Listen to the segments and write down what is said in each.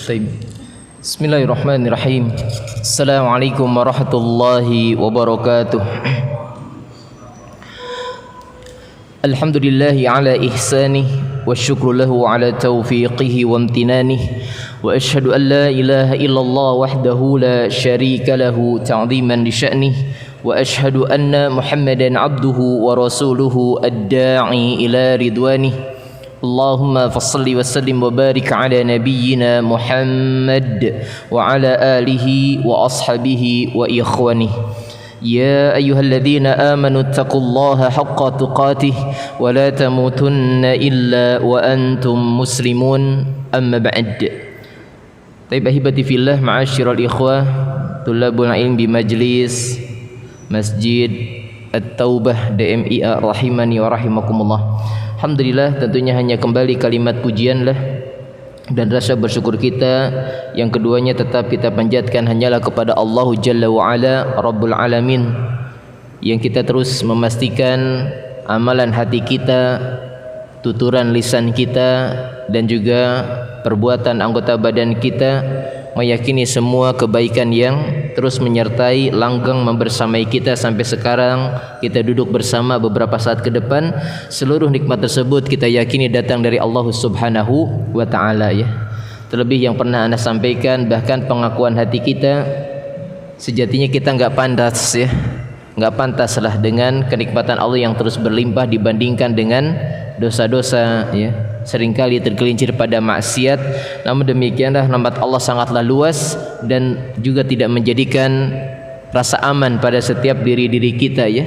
طيب بسم الله الرحمن الرحيم السلام عليكم ورحمة الله وبركاته الحمد لله على إحسانه والشكر له على توفيقه وامتنانه وأشهد أن لا إله إلا الله وحده لا شريك له تعظيما لشأنه وأشهد أن محمدا عبده ورسوله الداعي إلى رضوانه اللهم فصل وسلم وبارك على نبينا محمد وعلى آله وأصحابه وإخوانه يا أيها الذين آمنوا اتقوا الله حق تقاته ولا تموتن إلا وأنتم مسلمون أما بعد. طيب أحبتي في الله معاشر الإخوة طلاب العلم بمجلس Masjid At-Taubah DMIA rahimani wa rahimakumullah. Alhamdulillah, tentunya hanya kembali kalimat pujianlah dan rasa bersyukur kita yang keduanya tetap kita panjatkan hanyalah kepada Allah Jalla wa Ala Rabbul Alamin, yang kita terus memastikan amalan hati kita, tuturan lisan kita dan juga perbuatan anggota badan kita meyakini semua kebaikan yang terus menyertai langgeng membersamai kita sampai sekarang kita duduk bersama beberapa saat ke depan. Seluruh nikmat tersebut kita yakini datang dari Allah Subhanahu wa taala ya. Terlebih yang pernah Anda sampaikan, bahkan pengakuan hati kita sejatinya kita enggak pantas ya. Enggak pantaslah dengan kenikmatan Allah yang terus berlimpah dibandingkan dengan dosa-dosa ya. Seringkali tergelincir pada maksiat, namun demikianlah rahmat Allah sangatlah luas dan juga tidak menjadikan rasa aman pada setiap diri-diri kita ya.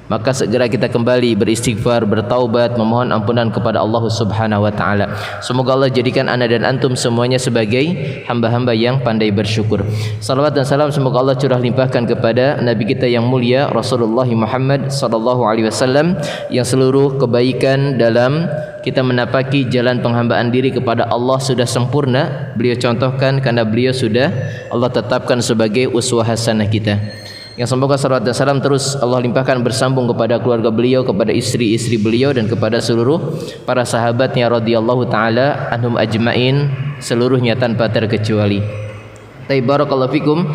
Maka segera kita kembali beristighfar, bertaubat, memohon ampunan kepada Allah Subhanahu wa taala. Semoga Allah jadikan ana dan antum semuanya sebagai hamba-hamba yang pandai bersyukur. Salawat dan salam semoga Allah curah limpahkan kepada Nabi kita yang mulia Rasulullah Muhammad sallallahu alaihi wasallam, yang seluruh kebaikan dalam kita menapaki jalan penghambaan diri kepada Allah sudah sempurna beliau contohkan, karena beliau sudah Allah tetapkan sebagai uswah hasanah kita. Yang semoga salawat dan salam terus Allah limpahkan bersambung kepada keluarga beliau, kepada istri-istri beliau dan kepada seluruh para sahabatnya radhiyallahu taala anhum ajmain seluruhnya tanpa terkecuali. Barakallahu fikum.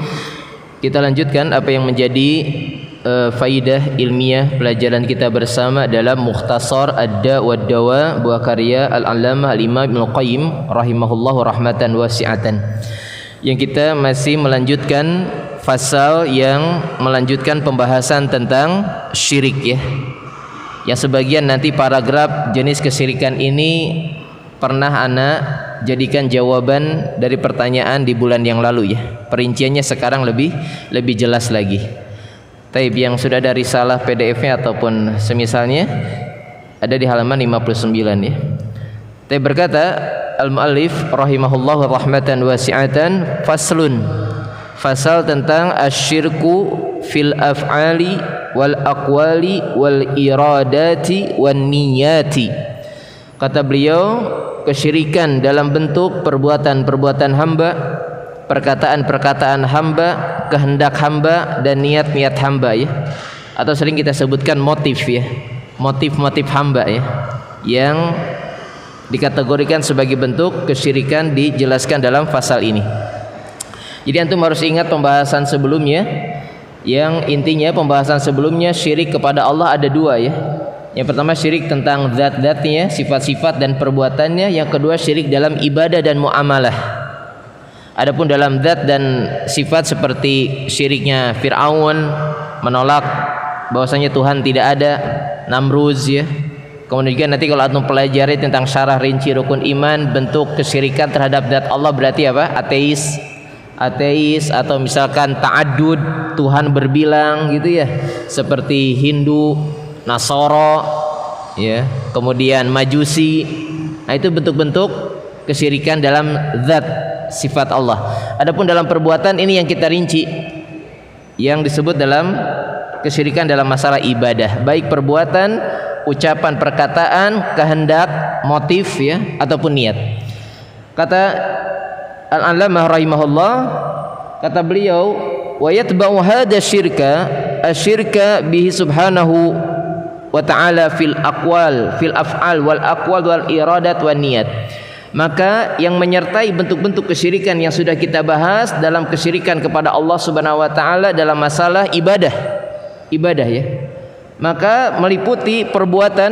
Kita lanjutkan apa yang menjadi faidah ilmiah pelajaran kita bersama dalam Mukhtasar Ad-Da' wad Dawa buah karya Al-Allamah Al-Imam Ibnu Qayyim rahimahullahu rahmatan wasi'atan, yang kita masih melanjutkan fasal yang melanjutkan pembahasan tentang syirik ya. Yang sebagian nanti paragraf jenis kesyirikan ini pernah ana jadikan jawaban dari pertanyaan di bulan yang lalu ya. Perinciannya sekarang lebih jelas lagi. Taib, yang sudah ada risalah PDF-nya ataupun semisalnya ada di halaman 59 ya. Taib, berkata al-muallif rahimahullahu rahmatan wasi'atan, faslun, fasal tentang asyirku fil af'ali wal aqwali wal iradati wan niyati. Kata beliau, kesyirikan dalam bentuk perbuatan-perbuatan hamba, perkataan-perkataan hamba, kehendak hamba dan niat-niat hamba ya. Atau sering kita sebutkan motif ya. Motif-motif hamba ya, yang dikategorikan sebagai bentuk kesyirikan dijelaskan dalam fasal ini. Jadi antum harus ingat pembahasan sebelumnya, yang intinya pembahasan sebelumnya syirik kepada Allah ada dua ya. Yang pertama syirik tentang zat-zatnya, sifat-sifat dan perbuatannya. Yang kedua syirik dalam ibadah dan muamalah. Adapun dalam zat dan sifat seperti syiriknya Fir'aun menolak bahwasanya Tuhan tidak ada, Namruz ya. Kemudian nanti kalau antum pelajari tentang syarah rinci rukun iman, bentuk kesyirikan terhadap zat Allah berarti apa? Ateis atau misalkan ta'addud, Tuhan berbilang gitu ya, seperti Hindu, Nasoro ya, kemudian Majusi. Nah, itu bentuk-bentuk kesyirikan dalam zat sifat Allah. Adapun dalam perbuatan ini yang kita rinci, yang disebut dalam kesyirikan dalam masalah ibadah, baik perbuatan, ucapan, perkataan, kehendak, motif ya, ataupun niat. Kata Al-Allamah rahimahullah, kata beliau, wa yatba'u hadha syirka asyirka bihi subhanahu wa ta'ala fil aqwal fil af'al wal aqwal wal iradat wan niyat. Maka yang menyertai bentuk-bentuk kesyirikan yang sudah kita bahas dalam kesyirikan kepada Allah Subhanahu wa taala dalam masalah ibadah ya, maka meliputi perbuatan,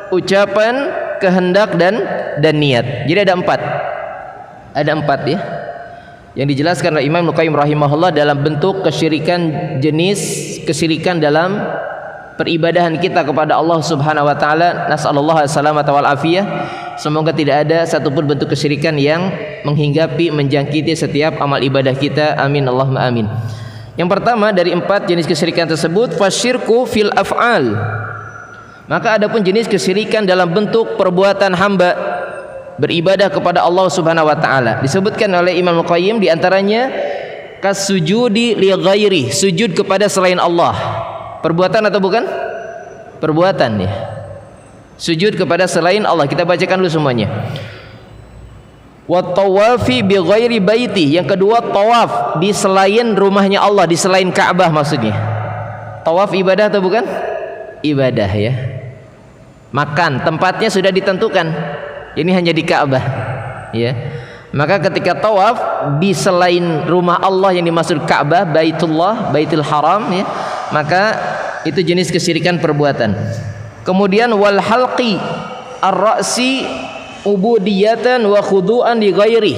ucapan, kehendak dan niat. Jadi ada empat ya yang dijelaskan oleh Imam Ibnu Qayyim rahimahullah dalam bentuk kesyirikan, jenis kesyirikan dalam peribadahan kita kepada Allah Subhanahu wa taala. Nasallallahu alaihi wal afiyah. Semoga tidak ada satupun bentuk kesyirikan yang menghinggapi, menjangkiti setiap amal ibadah kita. Amin Allahumma amin. Yang pertama dari 4 jenis kesyirikan tersebut, fasyirku fil af'al. Maka adapun jenis kesyirikan dalam bentuk perbuatan hamba beribadah kepada Allah Subhanahu wa taala, disebutkan oleh Imam Al-Qayyim di antaranya kasujudi li ghairi, sujud kepada selain Allah. Perbuatan atau bukan? Perbuatan ya. Sujud kepada selain Allah. Kita bacakan dulu semuanya. Wa tawafi bi ghairi baiti. Yang kedua, tawaf di selain rumahnya Allah, di selain Ka'bah maksudnya. Tawaf ibadah atau bukan? Ibadah ya. Makan, tempatnya sudah ditentukan. Ini hanya di Ka'bah ya. Maka ketika tawaf di selain rumah Allah yang dimaksud Ka'bah, Baitullah, Baitul Haram ya, maka itu jenis kesyirikan perbuatan. Kemudian wal halqi ar-ra'si ubudiyatan wa khudu'an li ghairi.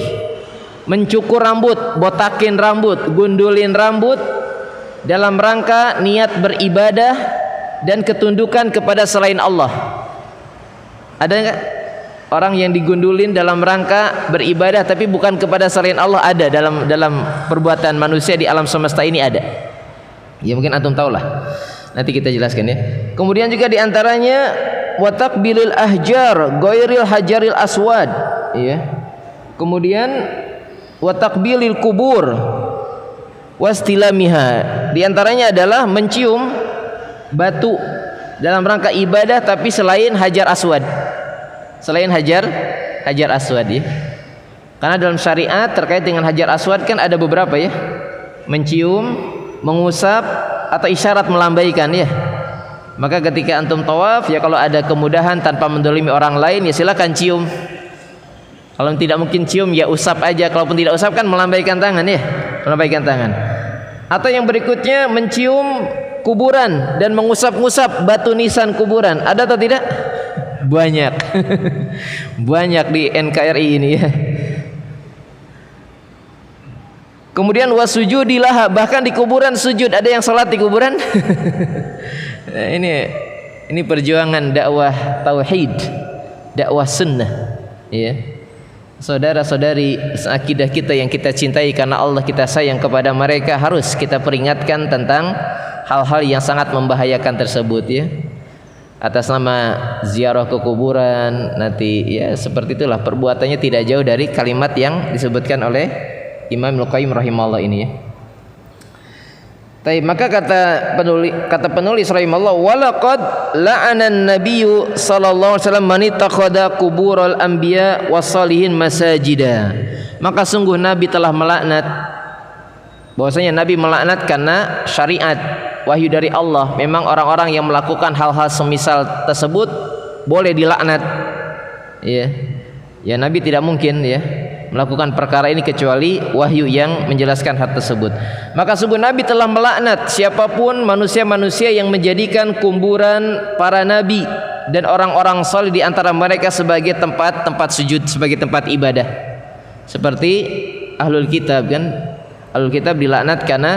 Mencukur rambut, botakin rambut, gundulin rambut dalam rangka niat beribadah dan ketundukan kepada selain Allah. Ada enggak orang yang digundulin dalam rangka beribadah tapi bukan kepada selain Allah? Ada dalam perbuatan manusia di alam semesta ini ada. Ya mungkin antum tahulah. Nanti kita jelaskan ya. Kemudian juga di antaranya wa taqbilul ahjar ghairil hajaril aswad ya. Kemudian wa taqbilil kubur wastilamiha. Di antaranya adalah mencium batu dalam rangka ibadah tapi selain hajar aswad. Selain hajar aswad ya. Karena dalam syariat terkait dengan hajar aswad kan ada beberapa ya. Mencium, mengusap atau isyarat melambaikan ya. Maka ketika antum tawaf ya, kalau ada kemudahan tanpa mendolimi orang lain ya silakan cium. Kalau tidak mungkin cium ya usap aja. Kalaupun tidak usap kan melambaikan tangan ya. Melambaikan tangan. Atau yang berikutnya mencium kuburan dan mengusap-ngusap batu nisan kuburan. Ada atau tidak? Banyak. Banyak di NKRI ini ya. Kemudian wasujudilah, bahkan di kuburan sujud. Ada yang salat di kuburan? Ini perjuangan dakwah tauhid, dakwah sunnah ya. Saudara-saudari akidah kita yang kita cintai karena Allah, kita sayang kepada mereka, harus kita peringatkan tentang hal-hal yang sangat membahayakan tersebut ya. Atas nama ziarah ke kuburan nanti ya, seperti itulah perbuatannya tidak jauh dari kalimat yang disebutkan oleh Imam Ibnu Qayyim rahimahullah ini ya. Maka kata penulis rahimahullah, walaqad la'ana an-nabiyyu sallallahu alaihi wasallam man ittakhadha qubural anbiya wassalihin masajida. Maka sungguh Nabi telah melaknat, bahwasanya Nabi melaknat karena syariat wahyu dari Allah. Memang orang-orang yang melakukan hal-hal semisal tersebut boleh dilaknat ya. Ya Nabi tidak mungkin ya melakukan perkara ini kecuali wahyu yang menjelaskan hal tersebut. Maka sungguh Nabi telah melaknat siapapun manusia-manusia yang menjadikan kuburan para nabi dan orang-orang saleh di antara mereka sebagai tempat sujud, sebagai tempat ibadah. Seperti ahlul kitab kan, ahlul kitab dilaknat karena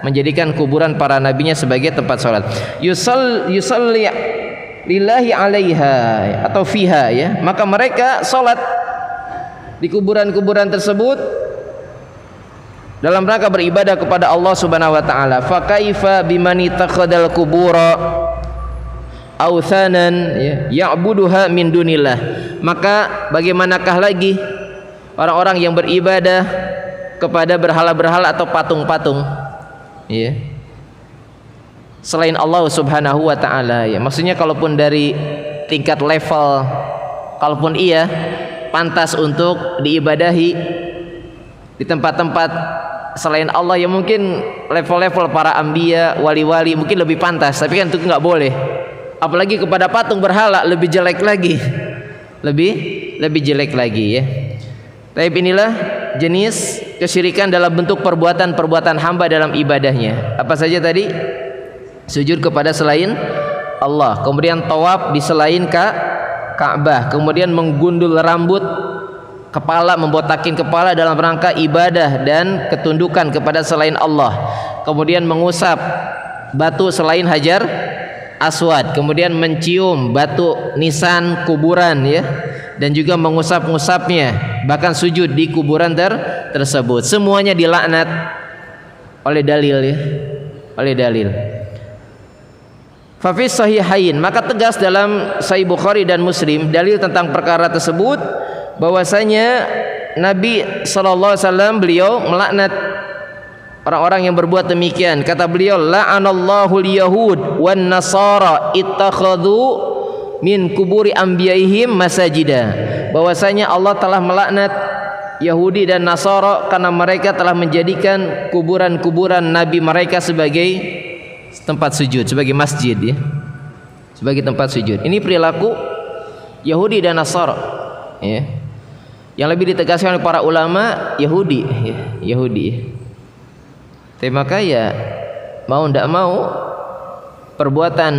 menjadikan kuburan para nabinya sebagai tempat salat. Yusalli lillahi alaiha atau fiha ya. Maka mereka salat di kuburan-kuburan tersebut dalam rangka beribadah kepada Allah Subhanahu wa taala. Fa kaifa biman ittakhadal qubura authanan ya ya'buduha min dunillah. Maka bagaimanakah lagi orang-orang yang beribadah kepada berhala-berhala atau patung-patung ya selain Allah Subhanahu wa taala ya. Maksudnya kalaupun dari tingkat level, kalaupun iya pantas untuk diibadahi di tempat-tempat selain Allah ya, mungkin level-level para anbiya, wali-wali mungkin lebih pantas, tapi kan itu nggak boleh. Apalagi kepada patung berhala lebih jelek lagi, lebih lebih jelek lagi ya. Tapi inilah jenis kesyirikan dalam bentuk perbuatan-perbuatan hamba dalam ibadahnya. Apa saja tadi? Sujud kepada selain Allah, kemudian tawaf di selain Ka'bah, kemudian menggundul rambut kepala, membotakin kepala dalam rangka ibadah dan ketundukan kepada selain Allah, kemudian mengusap batu selain Hajar Aswad, kemudian mencium batu nisan kuburan ya, dan juga mengusap-ngusapnya, bahkan sujud di kuburan tersebut. Semuanya dilaknat oleh dalil ya, oleh dalil. Fa fi sahihain, maka tegas dalam Sahih Bukhari dan Muslim dalil tentang perkara tersebut bahwasanya Nabi SAW beliau melaknat orang-orang yang berbuat demikian. Kata beliau, la'anallahu al-yahud wan nasara ittakhadhu min kuburi anbiya'ihim masajida. Bahwasanya Allah telah melaknat Yahudi dan Nasara karena mereka telah menjadikan kuburan-kuburan nabi mereka sebagai tempat sujud, sebagai masjid ya, sebagai tempat sujud. Ini perilaku Yahudi dan Nasara ya, yang lebih ditegaskan oleh para ulama Yahudi ya, Yahudi. Tapi maka ya mau tidak mau perbuatan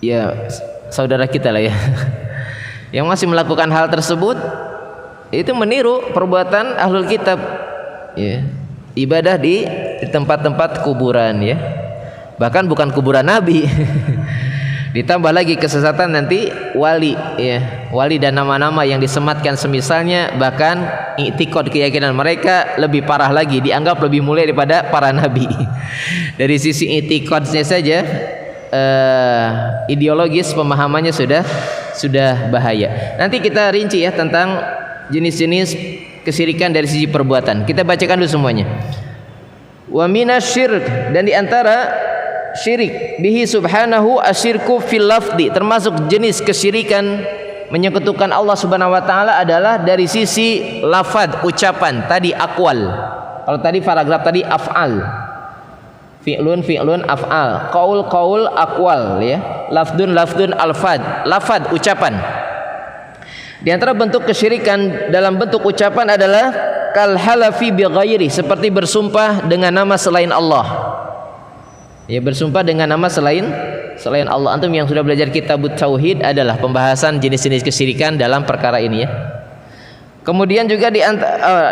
ya saudara kita lah ya yang masih melakukan hal tersebut itu meniru perbuatan ahlul kitab ya, ibadah di tempat-tempat kuburan ya, bahkan bukan kuburan nabi ditambah lagi kesesatan nanti wali ya, wali dan nama-nama yang disematkan semisalnya, bahkan i'tiqad keyakinan mereka lebih parah lagi, dianggap lebih mulia daripada para nabi. Dari sisi i'tiqadnya saja ideologis pemahamannya sudah bahaya. Nanti kita rinci ya tentang jenis-jenis kesyirikan dari sisi perbuatan. Kita bacakan dulu semuanya. Wa minasyirk, dan diantara syirik bihi subhanahu asyirku fil lafdi, termasuk jenis kesyirikan menyekutukan Allah Subhanahu wa taala adalah dari sisi lafaz, ucapan. Tadi aqwal, kalau tadi paragraf tadi af'al, fi'lun af'al, qaul aqwal ya, lafdun alfad, lafaz ucapan. Di antara bentuk kesyirikan dalam bentuk ucapan adalah kal halafi bi ghairi, seperti bersumpah dengan nama selain Allah. Ya, bersumpah dengan nama selain Allah. Antum yang sudah belajar kitab tauhid adalah pembahasan jenis-jenis kesyirikan dalam perkara ini ya. Kemudian juga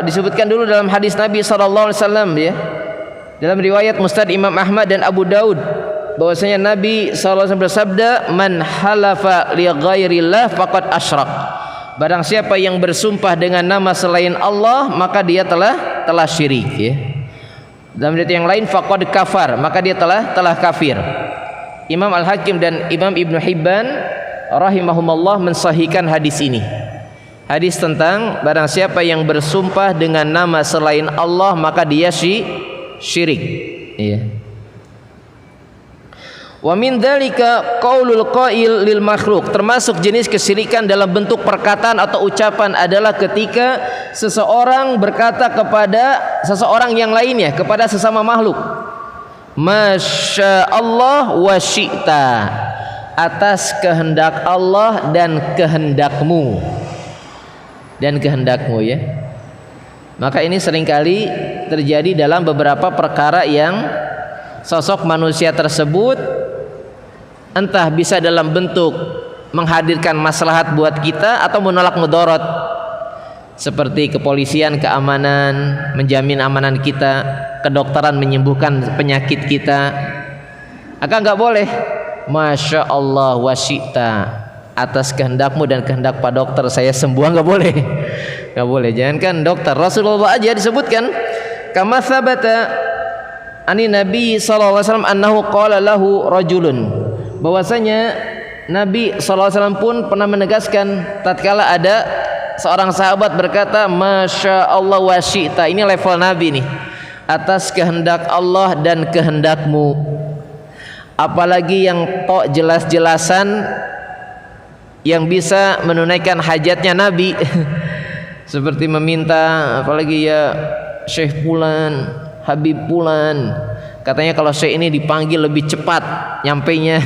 disebutkan dulu dalam hadis Nabi sallallahu alaihi wasallam ya, dalam riwayat Musnad Imam Ahmad dan Abu Daud, bahwasanya Nabi sallallahu alaihi wasallam bersabda, man halafa li ghairillah faqad asyrak. Barang siapa yang bersumpah dengan nama selain Allah, maka dia telah syirik ya. Dalam riwayat yang lain faqad kafar, maka dia telah kafir. Imam Al-Hakim dan Imam Ibnu Hibban rahimahumullah mensahihkan hadis ini. Hadis tentang barang siapa yang bersumpah dengan nama selain Allah, maka dia syirik. Iya. Wa min dzalika qaulul qail lil makhluk, termasuk jenis kesyirikan dalam bentuk perkataan atau ucapan adalah ketika seseorang berkata kepada seseorang yang lainnya, kepada sesama makhluk, masya Allah wa syi'ta, atas kehendak Allah dan kehendakmu ya. Maka ini seringkali terjadi dalam beberapa perkara yang sosok manusia tersebut entah bisa dalam bentuk menghadirkan maslahat buat kita atau menolak mudarat, seperti kepolisian, keamanan menjamin amanan kita, kedokteran menyembuhkan penyakit kita. Maka nggak boleh masya Allah wa syi'ta, atas kehendakmu dan kehendak Pak Dokter saya sembuh, nggak boleh. Nggak boleh. Jangankan dokter, Rasulullah aja disebutkan kama tsabata ani Nabi sallallahu alaihi wasallam annahu qala lahu rajulun, bahwasanya Nabi sallallahu alaihi wasallam pun pernah menegaskan tatkala ada seorang sahabat berkata masya Allah wa syi'ta, ini level Nabi nih, atas kehendak Allah dan kehendakmu. Apalagi yang tok jelas-jelasan yang bisa menunaikan hajatnya Nabi seperti meminta, apalagi ya Syekh Fulan, Habib Fulan, katanya kalau Syekh ini dipanggil lebih cepat nyampainya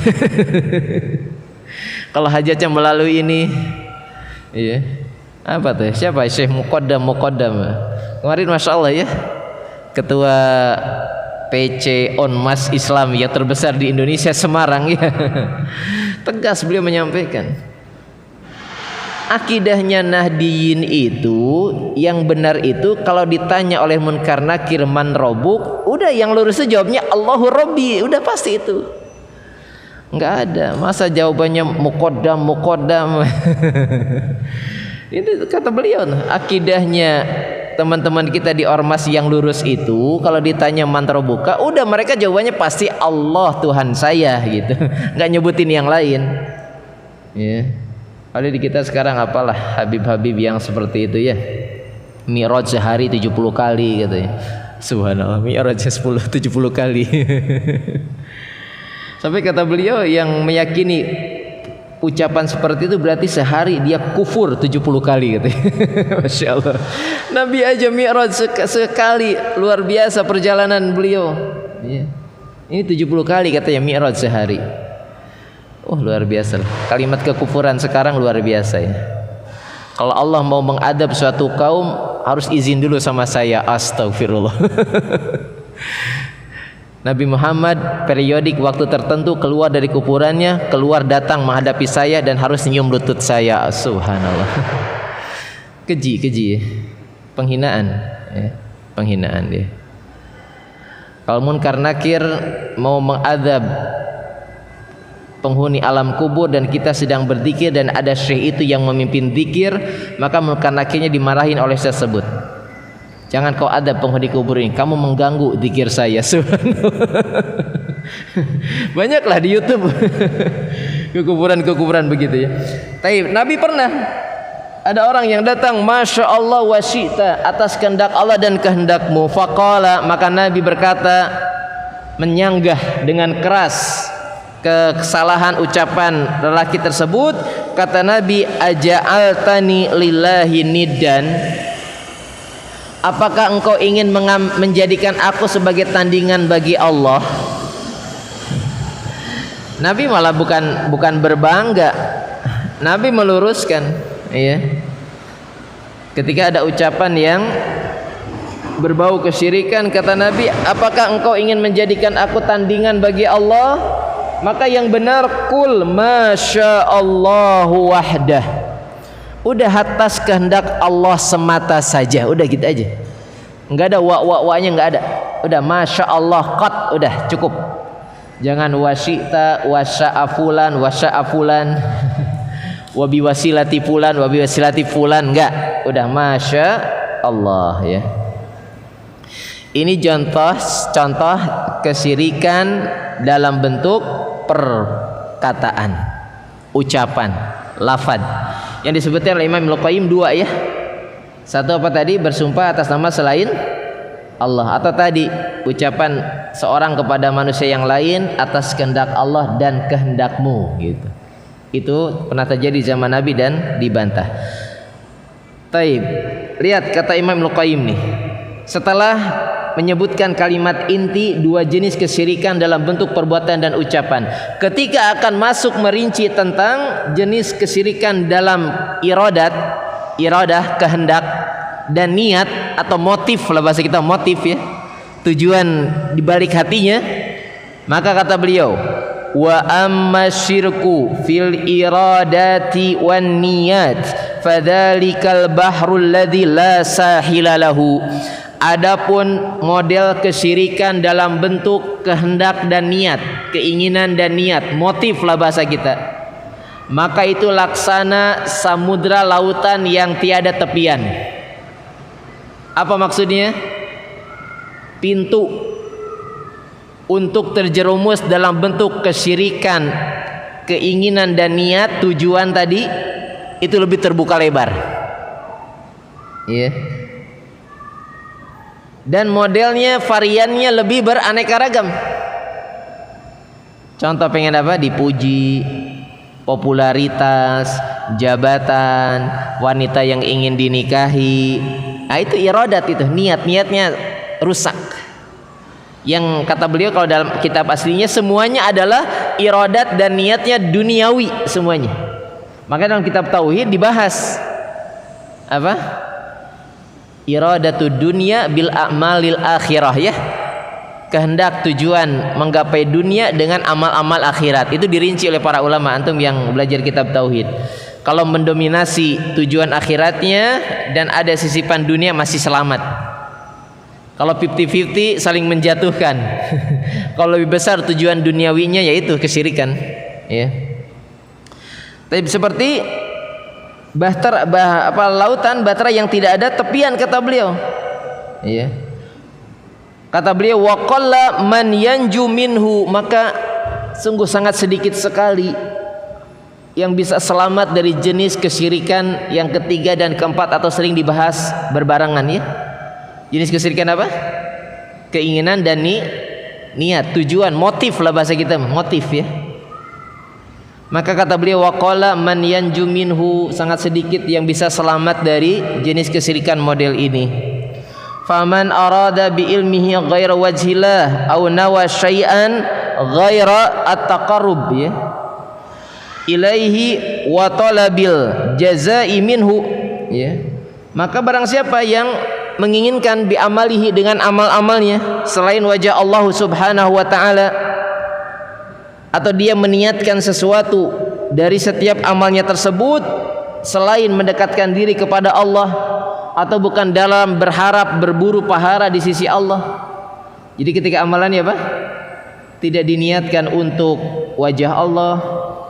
kalau hajatnya melalui ini. Iya. Apa tuh? Siapa? Syekh Muqaddam. Kemarin Masya Allah ya, Ketua PC Ormas Islam yang terbesar di Indonesia, Semarang ya. Tegas beliau menyampaikan, akidahnya Nahdiyin itu yang benar itu kalau ditanya oleh Munkar Nakir man robuk, udah yang lurus itu jawabnya Allahu Rabbi, udah pasti itu. Enggak ada masa jawabannya muqaddam. Itu kata beliau, akidahnya teman-teman kita di ormas yang lurus itu kalau ditanya mantra buka, udah mereka jawabannya pasti Allah Tuhan saya gitu. Enggak nyebutin yang lain. Ya. Ada di kita sekarang apalah Habib-habib yang seperti itu ya. Mi'raj sehari 70 kali katanya. Subhanallah, Mi'raj 70 kali. Sampai kata beliau yang meyakini ucapan seperti itu berarti sehari dia kufur 70 kali katanya. Masya Allah. Nabi aja Mi'raj sekali, luar biasa perjalanan beliau. Ya. Ini 70 kali katanya Mi'raj sehari. Oh luar biasa. Kalimat kekufuran sekarang luar biasa ya. Kalau Allah mau mengadab suatu kaum harus izin dulu sama saya. Astagfirullah. Nabi Muhammad periodik waktu tertentu keluar dari kuburannya, keluar datang menghadapi saya dan harus senyum lutut saya. Subhanallah. Keji ya. Penghinaan ya. Penghinaan dia. Kalau Munkar Nakir mau mengadab penghuni alam kubur dan kita sedang berzikir dan ada syekh itu yang memimpin zikir, maka Munkar Nakirnya dimarahin oleh tersebut. Jangan kau ada penghuni kubur ini, kamu mengganggu zikir saya. Banyaklah di YouTube kekuburan begitu ya. Tapi Nabi pernah ada orang yang datang, Masya Allah wa syi'ta, atas kehendak Allah dan kehendakmu. Faqala, maka Nabi berkata menyanggah dengan keras kesalahan ucapan lelaki tersebut. Kata Nabi, aja'altani lillahi niddan, apakah engkau ingin menjadikan aku sebagai tandingan bagi Allah? Nabi malah bukan berbangga. Nabi meluruskan ya. Ketika ada ucapan yang berbau kesyirikan, kata Nabi, apakah engkau ingin menjadikan aku tandingan bagi Allah? Maka yang benar kul masya Allahu wahdah, udah atas kehendak Allah semata saja, udah gitu aja, nggak ada wa-nya, nggak ada, udah masya Allah qat, udah cukup. Jangan wasyita wasya'afulan wabiwasilati fulan, enggak, udah masya Allah ya. Ini contoh kesyirikan dalam bentuk perkataan, ucapan, lafaz yang disebutkan oleh Imam Al-Qayyim dua ya. Satu apa tadi? Bersumpah atas nama selain Allah, atau tadi ucapan seorang kepada manusia yang lain atas kehendak Allah dan kehendakmu gitu. Itu pernah terjadi zaman Nabi dan dibantah. Taib. Lihat kata Imam Al-Qayyim nih. Setelah menyebutkan kalimat inti dua jenis kesyirikan dalam bentuk perbuatan dan ucapan, ketika akan masuk merinci tentang jenis kesyirikan dalam iradah kehendak dan niat atau motif lah bahasa kita, motif ya, tujuan dibalik hatinya, maka kata beliau, wa amma syirku fil iradati wan niyat fadzalikal bahrul ladzi la sahila lahu. Adapun model kesyirikan dalam bentuk kehendak dan niat, keinginan dan niat, motif lah bahasa kita, maka itu laksana samudra lautan yang tiada tepian. Apa maksudnya? Pintu untuk terjerumus dalam bentuk kesyirikan, keinginan dan niat, tujuan tadi itu lebih terbuka lebar. Iya. Dan modelnya, variannya lebih beraneka ragam. Contoh pengen apa? Dipuji, popularitas, jabatan, wanita yang ingin dinikahi. Nah, itu iradat, itu niatnya rusak. Yang kata beliau kalau dalam kitab aslinya semuanya adalah iradat dan niatnya duniawi semuanya. Maka dalam kitab tauhid dibahas apa? Iradatud dunya bil a'malil akhirah ya. Kehendak tujuan menggapai dunia dengan amal-amal akhirat. Itu dirinci oleh para ulama, antum yang belajar kitab tauhid. Kalau mendominasi tujuan akhiratnya dan ada sisipan dunia masih selamat. Kalau 50-50 saling menjatuhkan. Kalau lebih besar tujuan duniawinya yaitu kesyirikan, ya. Tapi seperti lautan bahtera yang tidak ada tepian kata beliau. Ya. Kata beliau waqalla man yanju minhu, maka sungguh sangat sedikit sekali yang bisa selamat dari jenis kesyirikan yang ketiga dan keempat atau sering dibahas berbarengan ya. Jenis kesyirikan apa? Keinginan dan niat, tujuan, motif lah bahasa kita, motif ya. Maka kata beliau waqala man yanju minhu, sangat sedikit yang bisa selamat dari jenis kesyirikan model ini. Faman arada bi ilmihi ghaira wajhillah aw nawa syai'an ghaira at-taqarrub ya ilaihi wa talabil jazaa'i minhu ya. Maka barang siapa yang menginginkan bi amalihi dengan amal-amalnya selain wajah Allah Subhanahu wa taala, atau dia meniatkan sesuatu dari setiap amalnya tersebut selain mendekatkan diri kepada Allah atau bukan dalam berharap berburu pahala di sisi Allah. Jadi ketika amalannya apa? Tidak diniatkan untuk wajah Allah,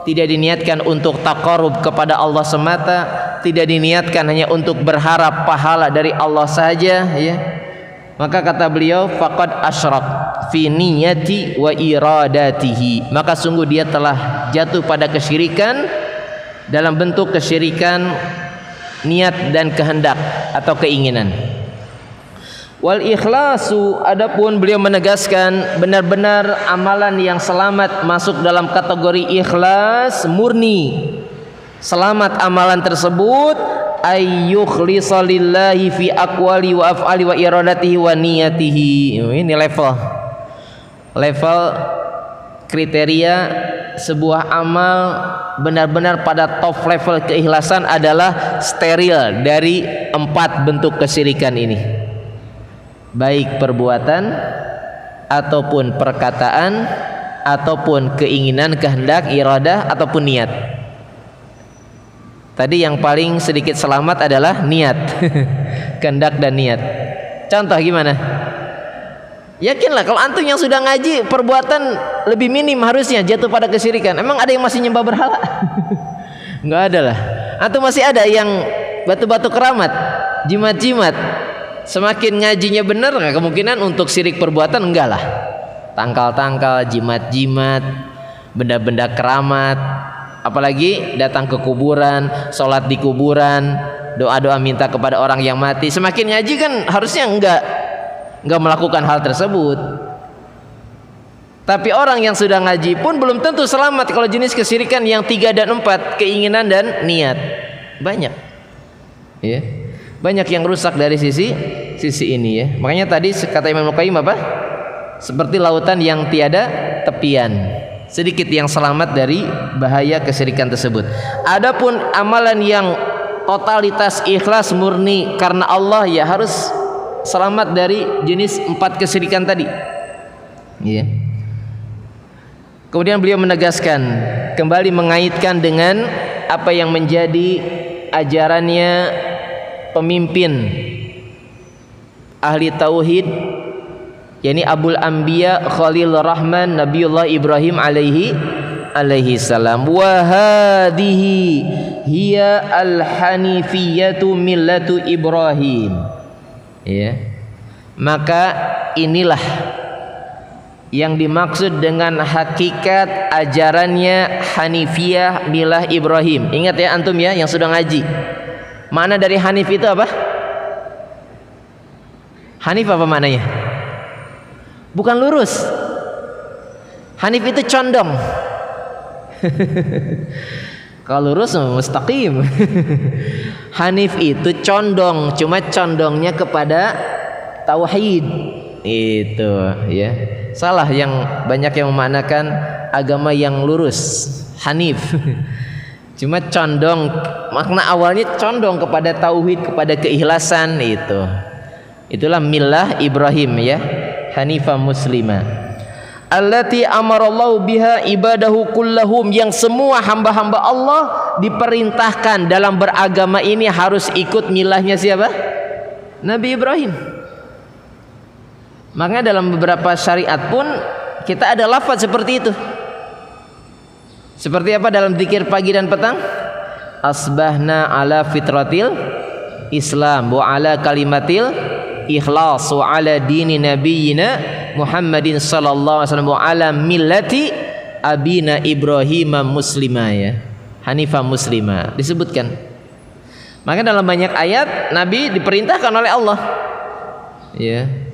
tidak diniatkan untuk taqarrub kepada Allah semata, tidak diniatkan hanya untuk berharap pahala dari Allah saja ya. Maka kata beliau faqad asyrak fi niyati wa iradatihi, maka sungguh dia telah jatuh pada kesyirikan dalam bentuk kesyirikan niat dan kehendak atau keinginan. Wal ikhlasu, adapun beliau menegaskan benar-benar amalan yang selamat masuk dalam kategori ikhlas murni. Selamat amalan tersebut ayyukhlisa lillahi fi aqwali wa af'ali wa iradatihi wa niyatihi. Ini level kriteria sebuah amal benar-benar pada top level keikhlasan adalah steril dari 4 bentuk kesyirikan ini, baik perbuatan ataupun perkataan ataupun keinginan, kehendak, iradah ataupun niat. Tadi yang paling sedikit selamat adalah niat, kehendak dan niat. Contoh gimana? Yakinlah kalau antum yang sudah ngaji perbuatan lebih minim harusnya jatuh pada kesyirikan. Emang ada yang masih nyembah berhala? Enggak ada lah. Antum masih ada yang batu-batu keramat, jimat-jimat. Semakin ngajinya benar, nggak kemungkinan untuk syirik perbuatan, enggak lah. Tangkal-tangkal, jimat-jimat, benda-benda keramat, apalagi datang ke kuburan, sholat di kuburan, doa-doa minta kepada orang yang mati. Semakin ngaji kan harusnya enggak melakukan hal tersebut. Tapi orang yang sudah ngaji pun belum tentu selamat kalau jenis kesyirikan yang 3 dan 4, keinginan dan niat. Banyak ya. Banyak yang rusak dari sisi ini ya. Makanya tadi kata Imam Al-Qayyim apa? Seperti lautan yang tiada tepian. Sedikit yang selamat dari bahaya kesyirikan tersebut. Adapun amalan yang totalitas ikhlas murni karena Allah, ya harus selamat dari jenis 4 kesyirikan tadi. Ya. Kemudian beliau menegaskan, kembali mengaitkan dengan apa yang menjadi ajarannya pemimpin ahli tauhid, yakni Abul Anbiya Khalil Rahman Nabiullah Ibrahim alaihi salam. Wa hadhihi hiya al-hanifiyatu millatu Ibrahim. Ya. Maka inilah yang dimaksud dengan hakikat ajarannya Hanifiyah milah Ibrahim. Ingat ya antum ya yang sudah ngaji. Makna dari Hanif itu apa? Hanif apa maknanya? Bukan lurus. Hanif itu condong. Kalau lurus mustaqim. Hanif itu condong, cuma condongnya kepada tauhid. Itu ya. Salah yang banyak yang memaknakan agama yang lurus, Hanif. Cuma condong, makna awalnya condong kepada tauhid, kepada keikhlasan itu. Itulah millah Ibrahim ya, Hanifah muslimah. Allati amarallahu biha ibadahu kullahum, yang semua hamba-hamba Allah diperintahkan dalam beragama ini harus ikut milahnya siapa? Nabi Ibrahim. Makanya dalam beberapa syariat pun kita ada lafaz seperti itu. Seperti apa dalam zikir pagi dan petang? Asbahna ala fitratil Islam wa ala kalimatil ikhlas wa ala dini nabiyyina Muhammadin sallallahu alaihi wasallam wa ala millati abina Ibrahim muslimah ya. Hanifah muslimah disebutkan. Maka dalam banyak ayat Nabi diperintahkan oleh Allah. Ya.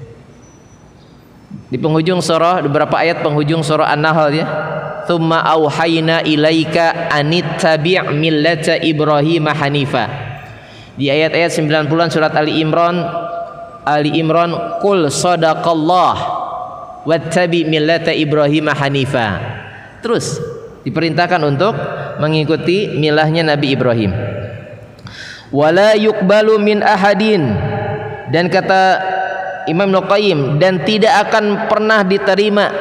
Di penghujung surah, beberapa ayat penghujung surah An-Nahl ya. Tsumma auhayna ilaika anittabi' millata Ibrahim hanifa. Di ayat-ayat 90-an surat Ali Imran qul sadaqallah wattabi' millata Ibrahim hanifa. Terus diperintahkan untuk mengikuti milahnya Nabi Ibrahim. Wala yuqbalu min ahadin, dan kata Imam Al-Qayyim, dan tidak akan pernah diterima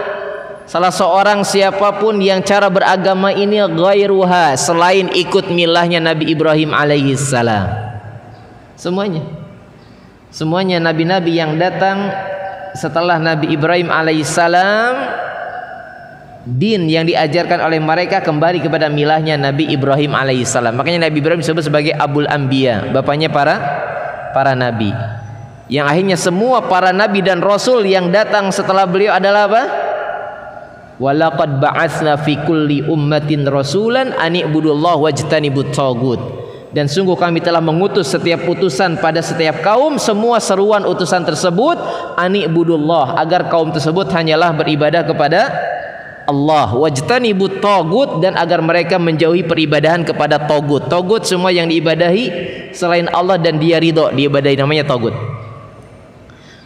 salah seorang siapapun yang cara beragama ini ghairuha, selain ikut milahnya Nabi Ibrahim alaihi salam. Semuanya nabi-nabi yang datang setelah Nabi Ibrahim alaihi salam, din yang diajarkan oleh mereka kembali kepada milahnya Nabi Ibrahim alaihi salam. Makanya Nabi Ibrahim disebut sebagai Abul Anbiya, bapaknya para nabi. Yang akhirnya semua para nabi dan rasul yang datang setelah beliau adalah apa? Walaqad ba'atsna fi kulli ummatin rasulan an i'budullaha wajtanibut tagut. Dan sungguh kami telah mengutus setiap utusan pada setiap kaum, semua seruan utusan tersebut an i'budullah, agar kaum tersebut hanyalah beribadah kepada Allah, wajtanibut tagut, dan agar mereka menjauhi peribadahan kepada tagut. Tagut semua yang diibadahi selain Allah dan dia ridho diibadahi, namanya tagut.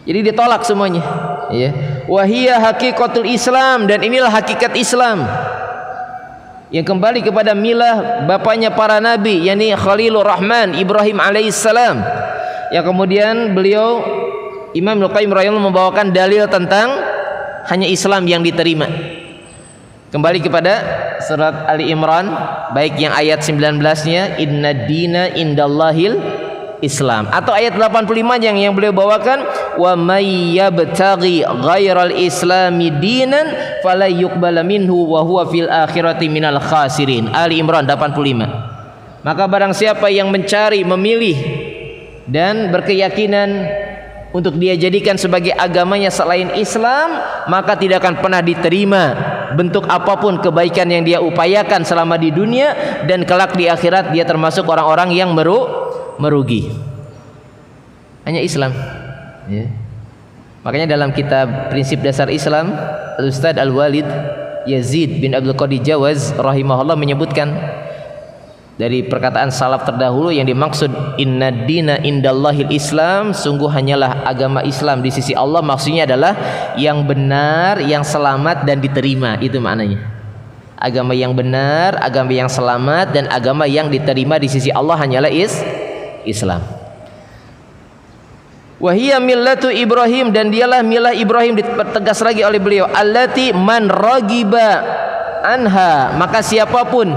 Jadi ditolak semuanya ya. Wahiyya hakikatul Islam, dan inilah hakikat Islam yang kembali kepada milah bapaknya para nabi, yakni Khalilur Rahman Ibrahim alaihissalam. Yang kemudian beliau Imam Al-Qayyim rahimahullah membawakan dalil tentang hanya Islam yang diterima. Kembali kepada surat Ali Imran, baik yang ayat 19-nya inna dina indallahil Islam, atau ayat 85 yang beliau bawakan wa may yabtaghi ghairal islami dinan fala yuqbala minhu wa huwa fil akhirati minal khasirin. Ali Imran 85. Maka barang siapa yang mencari, memilih dan berkeyakinan untuk dia jadikan sebagai agamanya selain Islam, maka tidak akan pernah diterima bentuk apapun kebaikan yang dia upayakan selama di dunia, dan kelak di akhirat dia termasuk orang-orang yang merugi. Hanya Islam ya. Makanya dalam kitab Prinsip Dasar Islam, Ustaz Al-Walid Yazid bin Abdul Qadir Jawaz rahimahullah menyebutkan dari perkataan salaf terdahulu yang dimaksud inna dina indallahil Islam, sungguh hanyalah agama Islam di sisi Allah, maksudnya adalah yang benar, yang selamat dan diterima. Itu maknanya. Agama yang benar, agama yang selamat, dan agama yang diterima di sisi Allah hanyalah Islam. Wahiyya millatu Ibrahim, dan dialah milah Ibrahim, dipertegas lagi oleh beliau, allati man ragiba anha, maka siapapun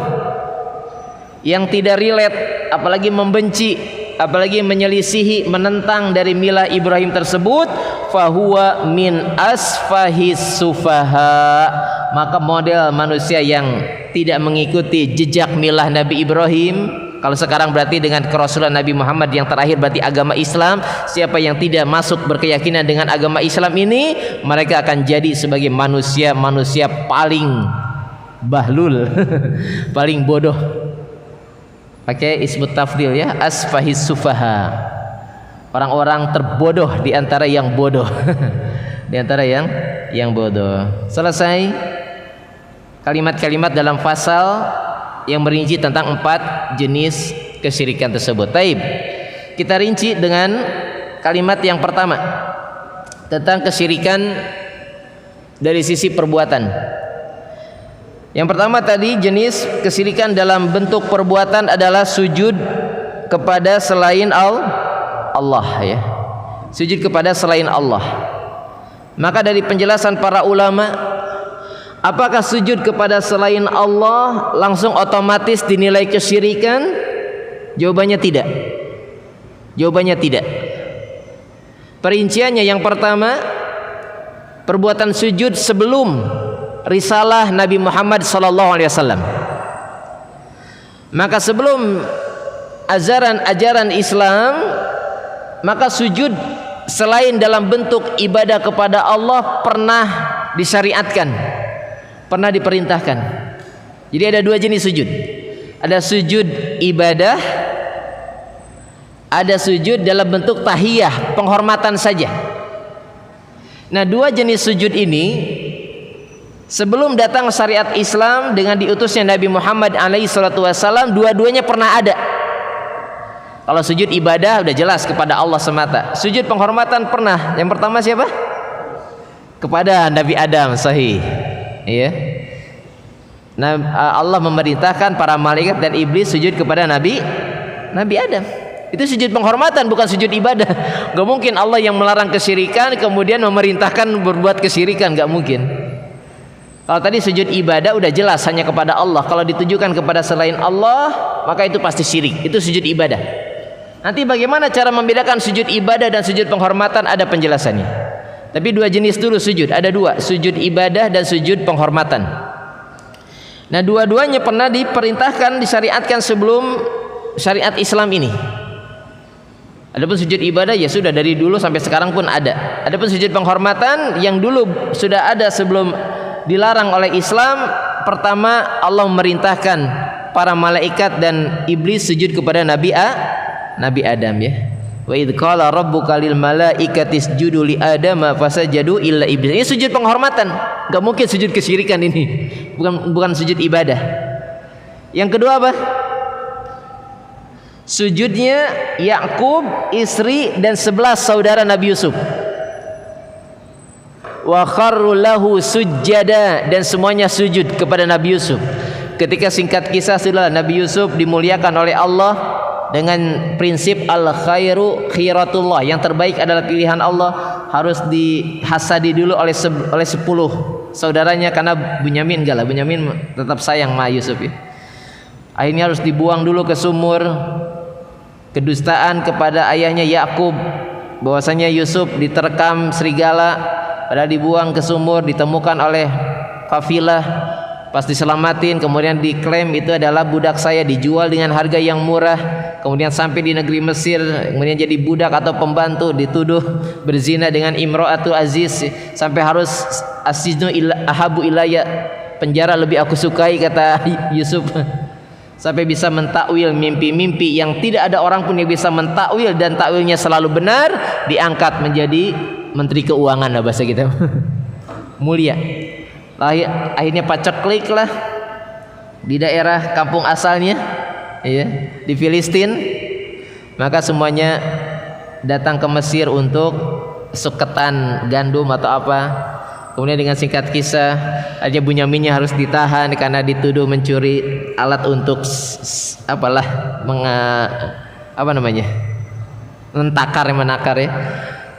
yang tidak relate, apalagi membenci, apalagi menyelisihi, menentang dari milah Ibrahim tersebut, fahuwa min asfahis sufaha, maka model manusia yang tidak mengikuti jejak milah Nabi Ibrahim. Kalau sekarang berarti dengan kerasulan Nabi Muhammad yang terakhir, berarti agama Islam. Siapa yang tidak masuk berkeyakinan dengan agama Islam ini, mereka akan jadi sebagai manusia paling bahlul paling bodoh. Pakai ismut tafdil ya, asfahis sufaha, orang-orang terbodoh di antara yang bodoh di antara yang bodoh. Selesai kalimat-kalimat dalam pasal yang merinci tentang 4 jenis kesyirikan tersebut. Taib, kita rinci dengan kalimat yang pertama tentang kesyirikan dari sisi perbuatan. Yang pertama tadi jenis kesyirikan dalam bentuk perbuatan adalah sujud kepada selain Allah ya. Sujud kepada selain Allah. Maka dari penjelasan para ulama, apakah sujud kepada selain Allah langsung otomatis dinilai kesyirikan? Jawabannya tidak. Jawabannya tidak. Perinciannya yang pertama, perbuatan sujud sebelum risalah Nabi Muhammad SAW. Maka sebelum ajaran Islam, maka sujud selain dalam bentuk ibadah kepada Allah pernah disyariatkan, pernah diperintahkan. Jadi ada dua jenis sujud. Ada sujud ibadah, ada sujud dalam bentuk tahiyah, penghormatan saja. Nah, dua jenis sujud ini sebelum datang syariat Islam dengan diutusnya Nabi Muhammad SAW, dua-duanya pernah ada. Kalau sujud ibadah udah jelas kepada Allah semata. Sujud penghormatan pernah. Yang pertama siapa? Kepada Nabi Adam, sahih. Iya. Nah, Allah memerintahkan para malaikat dan iblis sujud kepada Nabi Adam. Itu sujud penghormatan, bukan sujud ibadah. Gak mungkin Allah yang melarang kesyirikan kemudian memerintahkan berbuat kesyirikan, gak mungkin. Kalau tadi sujud ibadah udah jelas hanya kepada Allah. Kalau ditujukan kepada selain Allah, maka itu pasti syirik. Itu sujud ibadah. Nanti bagaimana cara membedakan sujud ibadah dan sujud penghormatan, ada penjelasannya. Tapi dua jenis dulu sujud, ada dua, sujud ibadah dan sujud penghormatan. Nah, dua-duanya pernah diperintahkan, disyariatkan sebelum syariat Islam ini. Adapun sujud ibadah ya sudah dari dulu sampai sekarang pun ada. Adapun sujud penghormatan yang dulu sudah ada sebelum dilarang oleh Islam. Pertama, Allah memerintahkan para malaikat dan iblis sujud kepada Nabi Adam ya. Wa idz qala rabbuka lil malaikati isjudu li adama fasajadu illa iblis. Ini sujud penghormatan. Enggak mungkin sujud kesyirikan ini. Bukan sujud ibadah. Yang kedua apa? Sujudnya Yakub, istri dan 11 saudara Nabi Yusuf. Wa kharru lahu sujjada, dan semuanya sujud kepada Nabi Yusuf. Ketika singkat kisah sudah Nabi Yusuf dimuliakan oleh Allah dengan prinsip al khairu khiratullah, yang terbaik adalah pilihan Allah, harus dihasadi dulu oleh 10 saudaranya karena Bunyamin tetap sayang sama Yusuf ya. Akhirnya harus dibuang dulu ke sumur. Kedustaan kepada ayahnya Yakub bahwasanya Yusuf diterkam serigala, padahal dibuang ke sumur, ditemukan oleh kafilah, pas diselamatin kemudian diklaim itu adalah budak saya, dijual dengan harga yang murah, kemudian sampai di negeri Mesir, kemudian jadi budak atau pembantu, dituduh berzina dengan imro'atu aziz, sampai harus asijnu ahabu ilayya, penjara lebih aku sukai kata Yusuf. Sampai bisa mentakwil mimpi-mimpi yang tidak ada orang pun yang bisa mentakwil, dan takwilnya selalu benar, diangkat menjadi menteri keuangan lah bahasa kita. Mulia. Akhirnya paceklik lah di daerah kampung asalnya ya, di Filistin. Maka semuanya datang ke Mesir untuk suketan gandum atau apa. Kemudian dengan singkat kisah aja Bunyaminnya harus ditahan karena dituduh mencuri alat untuk menakar ya,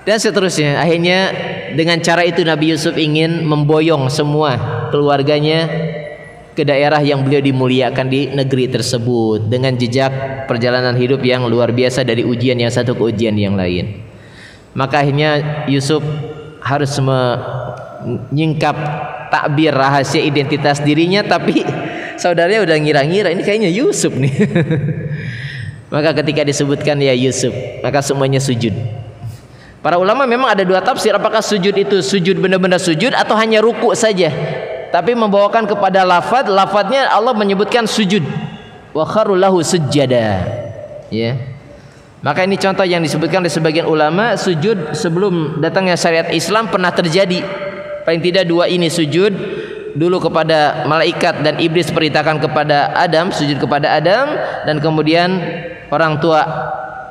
dan seterusnya. Akhirnya dengan cara itu Nabi Yusuf ingin memboyong semua keluarganya ke daerah yang beliau dimuliakan di negeri tersebut, dengan jejak perjalanan hidup yang luar biasa dari ujian yang satu ke ujian yang lain. Maka akhirnya Yusuf harus menyingkap takbir rahasia identitas dirinya, tapi saudaranya udah ngira-ngira ini kayaknya Yusuf nih. Maka ketika disebutkan ya Yusuf, maka semuanya sujud. Para ulama memang ada dua tafsir, apakah sujud itu sujud benar-benar sujud atau hanya ruku saja, tapi membawakan kepada lafadznya Allah menyebutkan sujud, wa kharru lahu sujjada ya. Maka ini contoh yang disebutkan oleh sebagian ulama, sujud sebelum datangnya syariat Islam pernah terjadi. Paling tidak dua ini sujud dulu kepada malaikat dan iblis, perintahkan kepada Adam, sujud kepada Adam, dan kemudian orang tua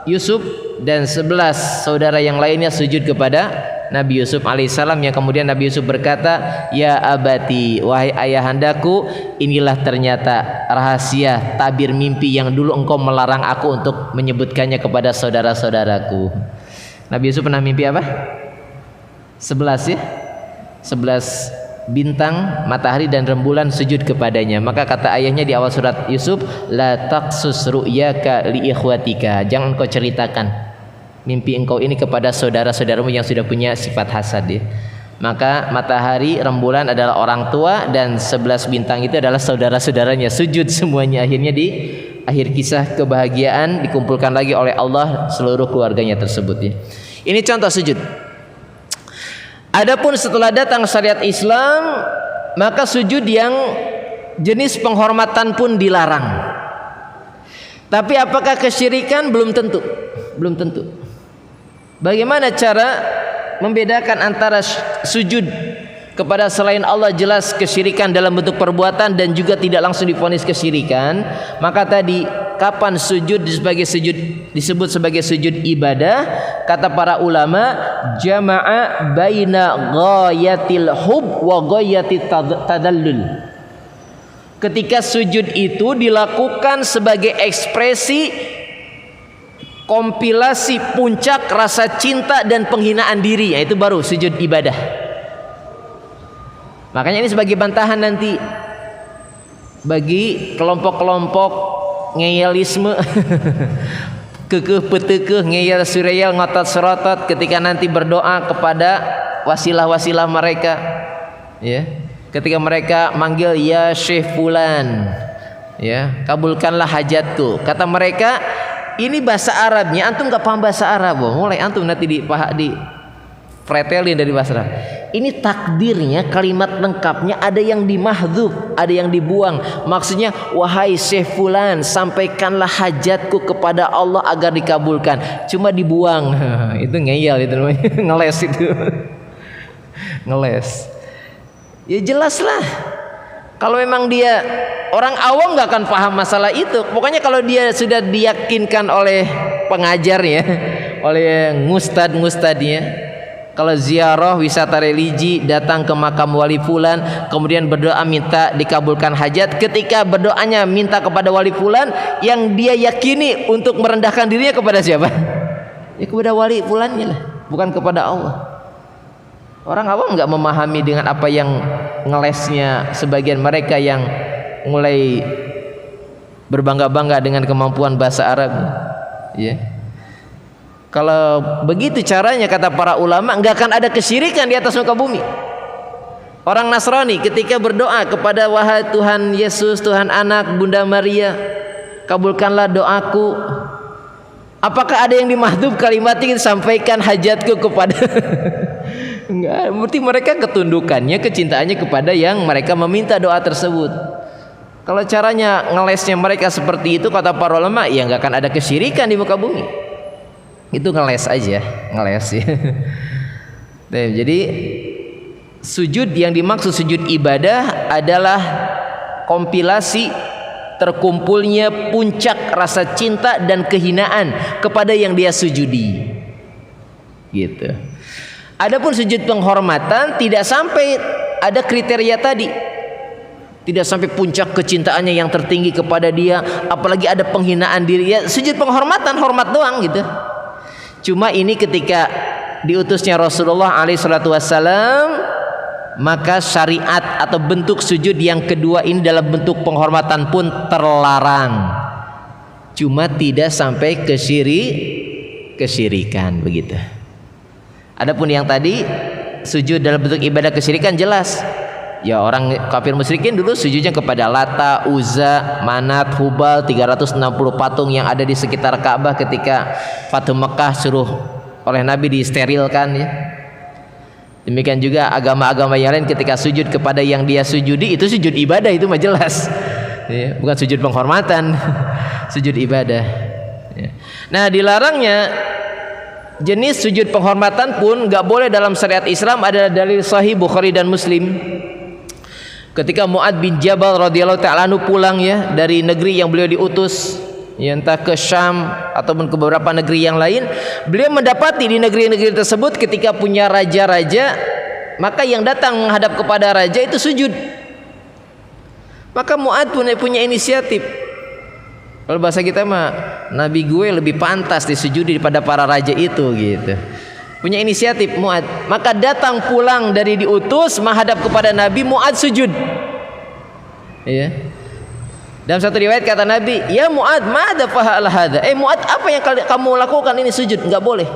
Yusuf dan 11 saudara yang lainnya sujud kepada Nabi Yusuf alaihissalam, yang kemudian Nabi Yusuf berkata, ya abati, wahai ayahandaku, inilah ternyata rahasia tabir mimpi yang dulu engkau melarang aku untuk menyebutkannya kepada saudara-saudaraku. Nabi Yusuf pernah mimpi apa? 11 ya, 11 bintang, matahari dan rembulan sujud kepadanya. Maka kata ayahnya di awal surat Yusuf, la taqsus ru'yaka li ikhwatika, jangan kau ceritakan mimpi engkau ini kepada saudara-saudaramu yang sudah punya sifat hasad ya. Maka matahari, rembulan adalah orang tua dan 11 bintang itu adalah saudara-saudaranya, sujud semuanya. Akhirnya di akhir kisah kebahagiaan dikumpulkan lagi oleh Allah seluruh keluarganya tersebut ya. Ini contoh sujud. Adapun setelah datang syariat Islam, maka sujud yang jenis penghormatan pun dilarang. Tapi apakah kesyirikan? Belum tentu. Belum tentu. Bagaimana cara membedakan antara sujud kepada selain Allah jelas kesyirikan dalam bentuk perbuatan dan juga tidak langsung divonis kesyirikan? Maka tadi, kapan sujud disebut sebagai sujud ibadah? Kata para ulama, jama'a baina ghayatil hub wa ghayatit tadallul. Ketika sujud itu dilakukan sebagai ekspresi kompilasi puncak rasa cinta dan penghinaan diri, itu baru sujud ibadah. Makanya ini sebagai bantahan nanti bagi kelompok-kelompok ngeyelisme kekeh petekeh ngeyel sureyel ngotot serotot ketika nanti berdoa kepada wasilah-wasilah mereka ya, ketika mereka manggil ya Syekh Fulan ya, kabulkanlah hajatku. Kata mereka, ini bahasa Arabnya, antum gak paham bahasa Arab, mulai antum nanti di pretelin dari bahasa Arab. Ini takdirnya, kalimat lengkapnya ada yang dimahdzuf, ada yang dibuang. Maksudnya, wahai Syekh Fulan, sampaikanlah hajatku kepada Allah agar dikabulkan. Cuma dibuang. Itu ngeyel itu namanya. Ngeles itu. Ngeles. Ya jelaslah. Kalau memang dia orang awam nggak akan paham masalah itu. Pokoknya kalau dia sudah diyakinkan oleh pengajarnya, oleh ngustad-ngustadnya, kalau ziarah wisata religi, datang ke makam wali fulan, kemudian berdoa minta dikabulkan hajat. Ketika berdoanya minta kepada wali fulan, yang dia yakini untuk merendahkan dirinya kepada siapa? Ya kepada wali fulannya lah, bukan kepada Allah. Orang awam nggak memahami dengan apa yang ngelesnya sebagian mereka yang mulai berbangga-bangga dengan kemampuan bahasa Arab. Ya. Kalau begitu caranya, kata para ulama, nggak akan ada kesyirikan di atas muka bumi. Orang Nasrani ketika berdoa kepada wahai Tuhan Yesus, Tuhan Anak, Bunda Maria, kabulkanlah doaku. Apakah ada yang dimahdzuf kalimat ini, sampaikan hajatku kepada enggak, berarti mereka ketundukannya, kecintaannya kepada yang mereka meminta doa tersebut. Kalau caranya ngelesnya mereka seperti itu, kata para ulama, ya nggak akan ada kesyirikan di muka bumi. Itu ngeles aja, ngeles ya. Jadi sujud yang dimaksud sujud ibadah adalah kompilasi terkumpulnya puncak rasa cinta dan kehinaan kepada yang dia sujudi. Gitu. Adapun sujud penghormatan tidak sampai ada kriteria tadi. Tidak sampai puncak kecintaannya yang tertinggi kepada dia, apalagi ada penghinaan diri. Ya, sujud penghormatan, hormat doang gitu. Cuma ini ketika diutusnya Rasulullah SAW, maka syariat atau bentuk sujud yang kedua ini dalam bentuk penghormatan pun terlarang. Cuma tidak sampai kesyirikan begitu. Adapun yang tadi sujud dalam bentuk ibadah kesyirikan jelas. Ya, orang kafir musyrikin dulu sujudnya kepada Lata, Uzza, Manat, Hubal, 360 patung yang ada di sekitar Ka'bah ketika Fathu Mekah suruh oleh Nabi disterilkan ya. Demikian juga agama-agama yang lain ketika sujud kepada yang dia sujudi, itu sujud ibadah, itu mah jelas ya, bukan sujud penghormatan. Sujud ibadah ya. Nah, dilarangnya jenis sujud penghormatan pun gak boleh dalam syariat Islam. Ada dalil sahih Bukhari dan Muslim. Ketika Mu'adz bin Jabal radhiyallahu ta'ala anhu pulang ya dari negeri yang beliau diutus, ya entah ke Syam ataupun ke beberapa negeri yang lain, beliau mendapati di negeri-negeri tersebut ketika punya raja-raja, maka yang datang menghadap kepada raja itu sujud. Maka Mu'adz punya inisiatif. Kalau bahasa kita mah, nabi gue lebih pantas disujudi daripada para raja itu gitu. Punya inisiatif Mu'adz. Maka datang pulang dari diutus menghadap kepada Nabi, Mu'adz sujud. Ya. Dalam satu riwayat kata Nabi, "Ya Mu'adz, ma'adza fa'ala hadza?" Mu'adz, apa yang kamu lakukan ini sujud? Enggak boleh.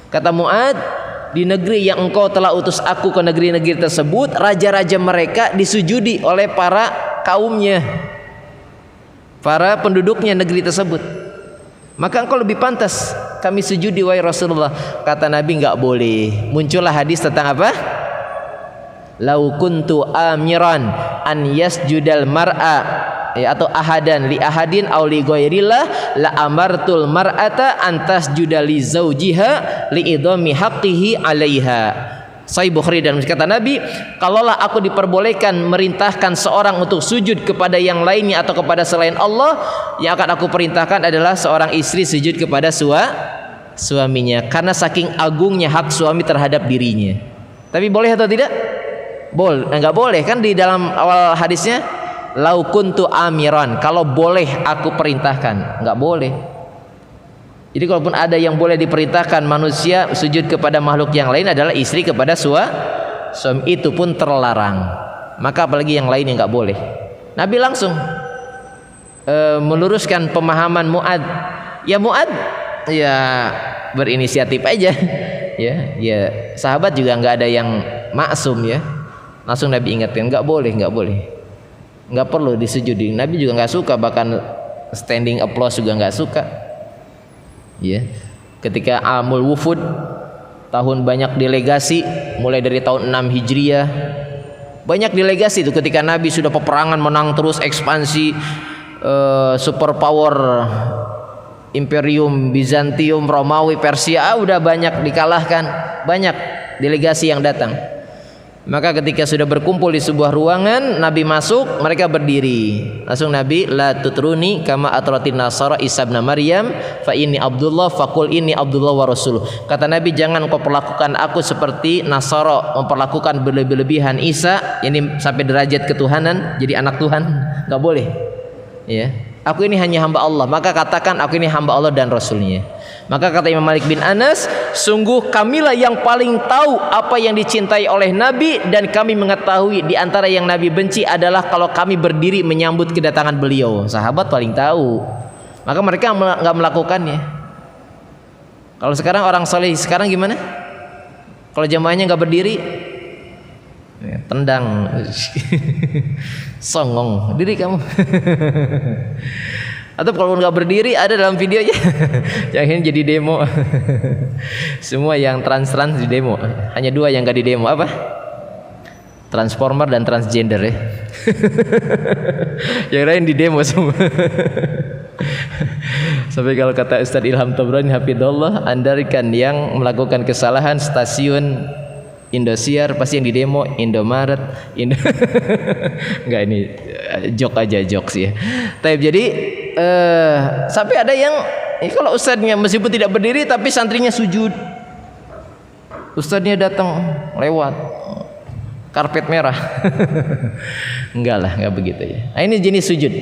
Kata Mu'adz, di negeri yang engkau telah utus aku ke negeri-negeri tersebut, raja-raja mereka disujudi oleh para kaumnya, para penduduknya negeri tersebut. Maka engkau lebih pantas kami sujudi wahai Rasulullah. Kata Nabi, enggak boleh. Muncullah hadis tentang apa? Lau kuntu amiran an yasjudal mar'a, ya, atau ahadan li ahadin aw li ghairillah la amartul mar'ata an tasjuda li zaujiha li idami haqqihi 'alaiha. Sahih Bukhari. Dan kata Nabi, kalaulah aku diperbolehkan merintahkan seorang untuk sujud kepada yang lainnya atau kepada selain Allah, yang akan aku perintahkan adalah seorang istri sujud kepada suaminya, karena saking agungnya hak suami terhadap dirinya. Tapi boleh atau tidak? Enggak boleh kan, di dalam awal hadisnya lau kuntu amiran, kalau boleh aku perintahkan, enggak boleh. Jadi kalaupun ada yang boleh diperintahkan manusia sujud kepada makhluk yang lain adalah istri kepada suami, itu pun terlarang. Maka apalagi yang lain yang enggak boleh. Nabi langsung meluruskan pemahaman Mu'adz. Ya Mu'adz, ya berinisiatif aja. Ya sahabat juga enggak ada yang maksum ya. Langsung Nabi ingatkan, enggak boleh, enggak perlu disujudi. Nabi juga enggak suka, bahkan standing applause juga enggak suka. Ya, ketika Amul Wufud, tahun banyak delegasi, mulai dari tahun 6 Hijriah, banyak delegasi itu ketika Nabi sudah peperangan menang terus, ekspansi superpower Imperium Bizantium, Romawi, Persia, udah banyak dikalahkan, banyak delegasi yang datang. Maka ketika sudah berkumpul di sebuah ruangan, Nabi masuk, mereka berdiri. Langsung Nabi, la tutruni kama atratin nasara Isa ibn Maryam fa inni Abdullah faqul inni Abdullah wa rasuluh. Kata Nabi, jangan kau perlakukan aku seperti Nasara memperlakukan berlebih-lebihan Isa, ini sampai derajat ketuhanan, jadi anak Tuhan. Enggak boleh. Ya. Aku ini hanya hamba Allah, maka katakan aku ini hamba Allah dan Rasulnya. Maka kata Imam Malik bin Anas, sungguh kamilah yang paling tahu apa yang dicintai oleh Nabi, dan kami mengetahui di antara yang Nabi benci adalah kalau kami berdiri menyambut kedatangan beliau. Sahabat paling tahu, maka mereka nggak melakukannya. Kalau sekarang orang soleh sekarang gimana? Kalau jamaahnya nggak berdiri, ya, tendang, songong diri kamu. Atau kalau nggak berdiri, ada dalam videonya, jangan jadi demo. Semua yang trans di demo, hanya 2 yang nggak di demo, apa? Transformer dan transgender ya. Yang lain di demo semua. Sampai kalau kata Ustadz Ilham Tabrani hafidhullah, andarikan yang melakukan kesalahan stasiun Indosiar pasti yang di demo Indomaret, enggak, ini jokes ya. Tapi jadi sampai ada yang kalau ustadznya meskipun tidak berdiri tapi santrinya sujud, ustadznya datang lewat karpet merah. Enggak begitu ya. Nah, ini jenis sujud.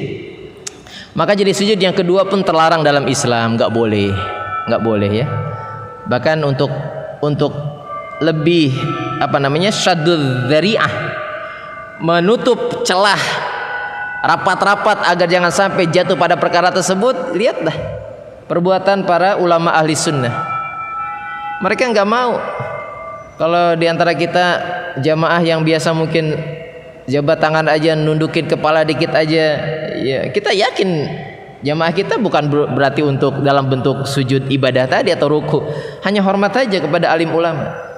Maka jenis sujud yang kedua pun terlarang dalam Islam, enggak boleh ya. Bahkan untuk lebih syaddud dzari'ah, menutup celah rapat-rapat agar jangan sampai jatuh pada perkara tersebut. Lihatlah perbuatan para ulama ahli sunnah, mereka nggak mau. Kalau diantara kita jamaah yang biasa mungkin jabat tangan aja, nundukin kepala dikit aja, ya kita yakin jamaah kita bukan berarti untuk dalam bentuk sujud ibadah tadi atau ruku, hanya hormat saja kepada alim ulama.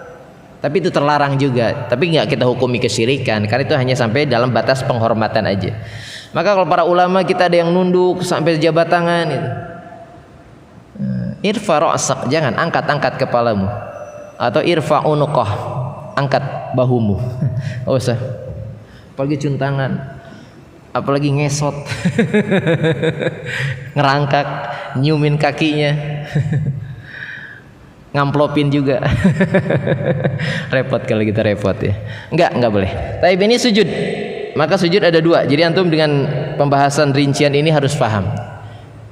Tapi itu terlarang juga. Tapi nggak kita hukumi kesyirikan, karena itu hanya sampai dalam batas penghormatan aja. Maka kalau para ulama kita ada yang nunduk sampai jabat tangan itu, irfa ra'sak, jangan angkat kepalamu, atau irfa unuqah, angkat bahumu. Oh usah, apalagi cium tangan. apalagi ngesot, ngerangkak, nyiumin kakinya, ngamplopin juga. Repot kalau kita repot ya. Enggak boleh. Tapi ini sujud. Maka sujud ada dua. Jadi antum dengan pembahasan rincian ini harus paham.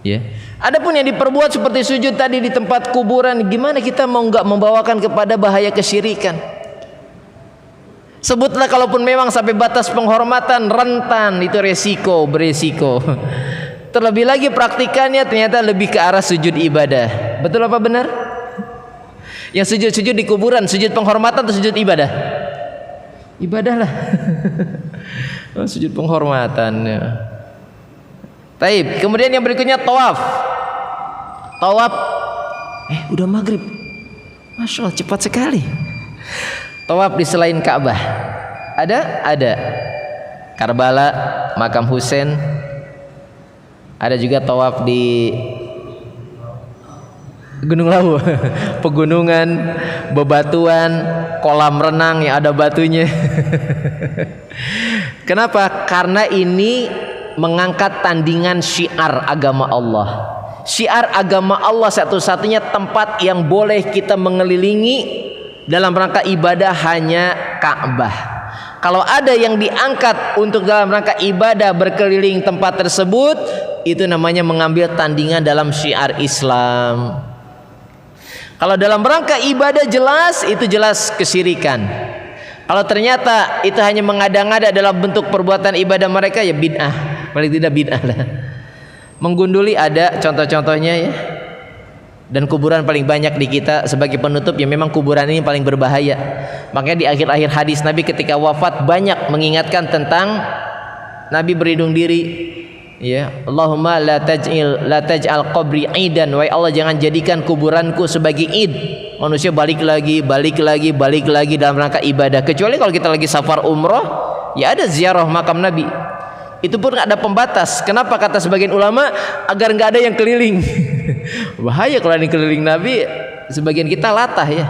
Ya. Adapun yang diperbuat seperti sujud tadi di tempat kuburan, gimana kita mau enggak membawakan kepada bahaya kesyirikan? Sebutlah kalaupun memang sampai batas penghormatan, rentan, itu beresiko. Terlebih lagi praktikannya ternyata lebih ke arah sujud ibadah. Betul apa benar? Yang sujud-sujud di kuburan, sujud penghormatan atau sujud ibadah? Ibadah lah. Sujud penghormatan. Taib. Kemudian yang berikutnya tawaf. Tawaf. Udah maghrib. Masya Allah, cepat sekali. Tawaf di selain Ka'bah. Ada. Karbala, makam Husain. Ada juga tawaf di Gunung Lawu, pegunungan, bebatuan, kolam renang yang ada batunya. Kenapa? Karena ini mengangkat tandingan syiar agama Allah. Syiar agama Allah satu-satunya tempat yang boleh kita mengelilingi dalam rangka ibadah hanya Ka'bah. Kalau ada yang diangkat untuk dalam rangka ibadah berkeliling tempat tersebut, itu namanya mengambil tandingan dalam syiar Islam. Kalau dalam rangka ibadah jelas, itu jelas kesyirikan. Kalau ternyata itu hanya mengada-ngada dalam bentuk perbuatan ibadah mereka, ya bid'ah. Paling tidak bid'ah lah. Menggunduli ada contoh-contohnya ya. Dan kuburan paling banyak di kita sebagai penutup, ya memang kuburan ini paling berbahaya. Makanya di akhir-akhir hadis Nabi ketika wafat banyak mengingatkan tentang Nabi berlindung diri. Ya, Allahumma la taj'al qabri idan, wahai Allah jangan jadikan kuburanku sebagai id. Manusia balik lagi dalam rangka ibadah. Kecuali kalau kita lagi safar umroh, ya ada ziarah makam Nabi. Itu pun ada pembatas. Kenapa kata sebagian ulama? Agar nggak ada yang keliling. Bahaya kalau ada yang keliling Nabi. Sebagian kita latah ya.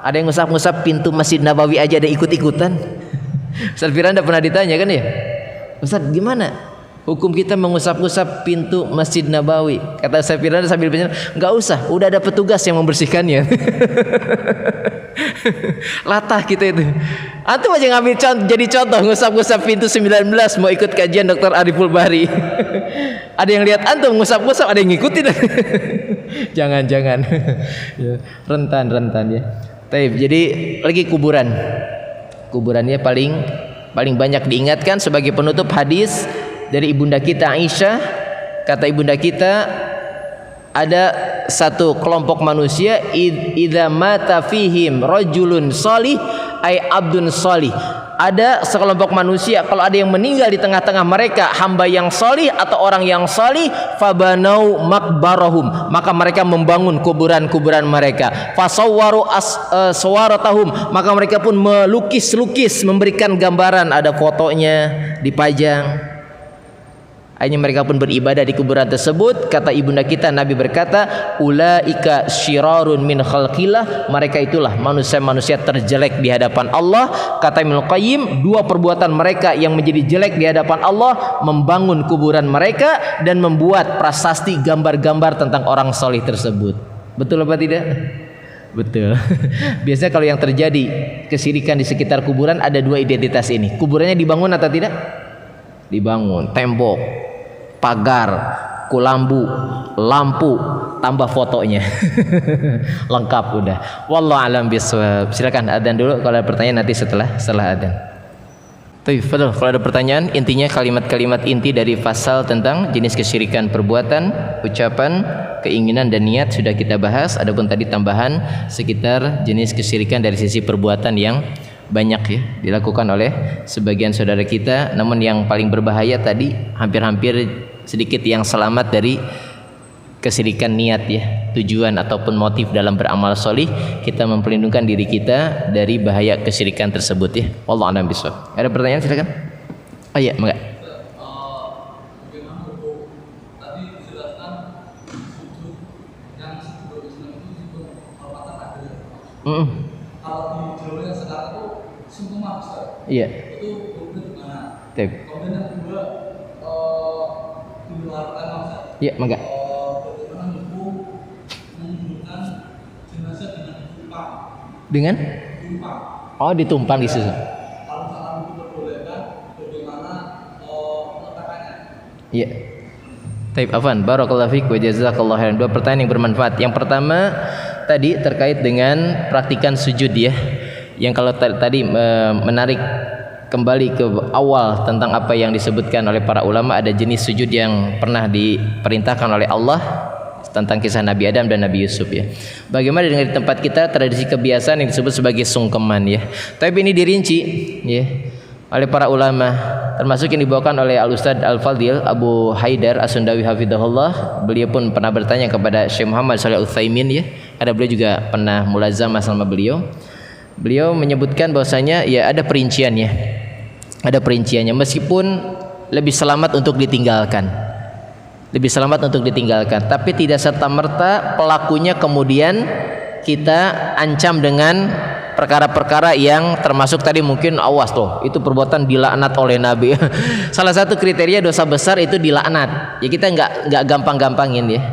Ada yang ngusap-ngusap pintu Masjid Nabawi aja, ada ikut-ikutan. Ustaz Firanda pernah ditanya kan ya, Ustaz gimana hukum kita mengusap-usap pintu Masjid Nabawi? Kata Ustaz Firanda sambil bercanda, nggak usah, udah ada petugas yang membersihkannya. Latah kita itu. Antum aja ngambil jadi contoh ngusap-ngusap pintu 19 mau ikut kajian Dr. Ariful Bahri. Ada yang lihat antum ngusap-ngusap, ada yang ngikutin. Jangan. Ya, rentan ya. Jadi lagi kuburannya paling banyak diingatkan sebagai penutup hadis dari ibunda kita Aisyah. Kata ibunda kita, ada satu kelompok manusia idza mata fihim rajulun shalih ay abdun shalih. Ada sekelompok manusia kalau ada yang meninggal di tengah-tengah mereka hamba yang shalih atau orang yang shalih, fabanau makbarahum, maka mereka membangun kuburan-kuburan mereka. Fasawwaru aswaratahum, maka mereka pun melukis-lukis, memberikan gambaran, ada fotonya dipajang. Akhirnya mereka pun beribadah di kuburan tersebut. Kata ibunda kita, Nabi berkata, ulaika syirarun min khalqillah, mereka itulah manusia-manusia terjelek di hadapan Allah. Kata Ibnu Qayyim, dua perbuatan mereka yang menjadi jelek di hadapan Allah, membangun kuburan mereka dan membuat prasasti gambar-gambar tentang orang solih tersebut. Betul apa tidak? Betul. Biasanya kalau yang terjadi kesyirikan di sekitar kuburan ada dua identitas ini. Kuburannya dibangun atau tidak? Dibangun, tembok, pagar, kulambu, lampu, tambah fotonya. Lengkap udah. Wallahu a'lam bishawab. Silakan adzan dulu, kalau ada pertanyaan nanti setelah adzan. Kalau ada pertanyaan, intinya kalimat-kalimat inti dari pasal tentang jenis kesyirikan perbuatan, ucapan, keinginan dan niat sudah kita bahas. Adapun tadi tambahan sekitar jenis kesyirikan dari sisi perbuatan yang banyak ya dilakukan oleh sebagian saudara kita, namun yang paling berbahaya tadi hampir-hampir sedikit yang selamat dari kesyirikan niat ya, tujuan ataupun motif dalam beramal solih. Kita memperlindungkan diri kita dari bahaya kesyirikan tersebut ya. Wallahu a'lam bishawab. Ada pertanyaan silakan. Oh iya, enggak. Kalau di jalur yang sekarang itu sungguh Ustaz. Iya. Itu hukumnya gimana? Taip. Kemudian yang kedua, Ya, mangga. Dengan? Oh, ditumpang di situ. Iya. Taib afan, barakallahu fiik wa jazakallahu khairan. Dua pertanyaan yang bermanfaat. Yang pertama tadi terkait dengan praktikan sujud ya. Yang kalau tadi menarik kembali ke awal tentang apa yang disebutkan oleh para ulama, ada jenis sujud yang pernah diperintahkan oleh Allah tentang kisah Nabi Adam dan Nabi Yusuf ya. Bagaimana dengan di tempat kita tradisi kebiasaan yang disebut sebagai sungkeman ya. Tapi ini dirinci ya oleh para ulama, termasuk yang dibawakan oleh Al-Ustadz Al-Fadil Abu Haidar As-Sundawi hafizahullah. Beliau pun pernah bertanya kepada Syekh Muhammad Shalih Al-Utsaimin ya, karena beliau juga pernah mulazamah sama beliau. Beliau menyebutkan bahwasanya ya ada perinciannya. Ada perinciannya, meskipun lebih selamat untuk ditinggalkan. Lebih selamat untuk ditinggalkan, tapi tidak serta-merta pelakunya kemudian kita ancam dengan perkara-perkara yang termasuk tadi mungkin awas tuh itu perbuatan dilaknat oleh Nabi. Salah satu kriteria dosa besar itu dilaknat. Ya kita nggak gampang-gampangin ya.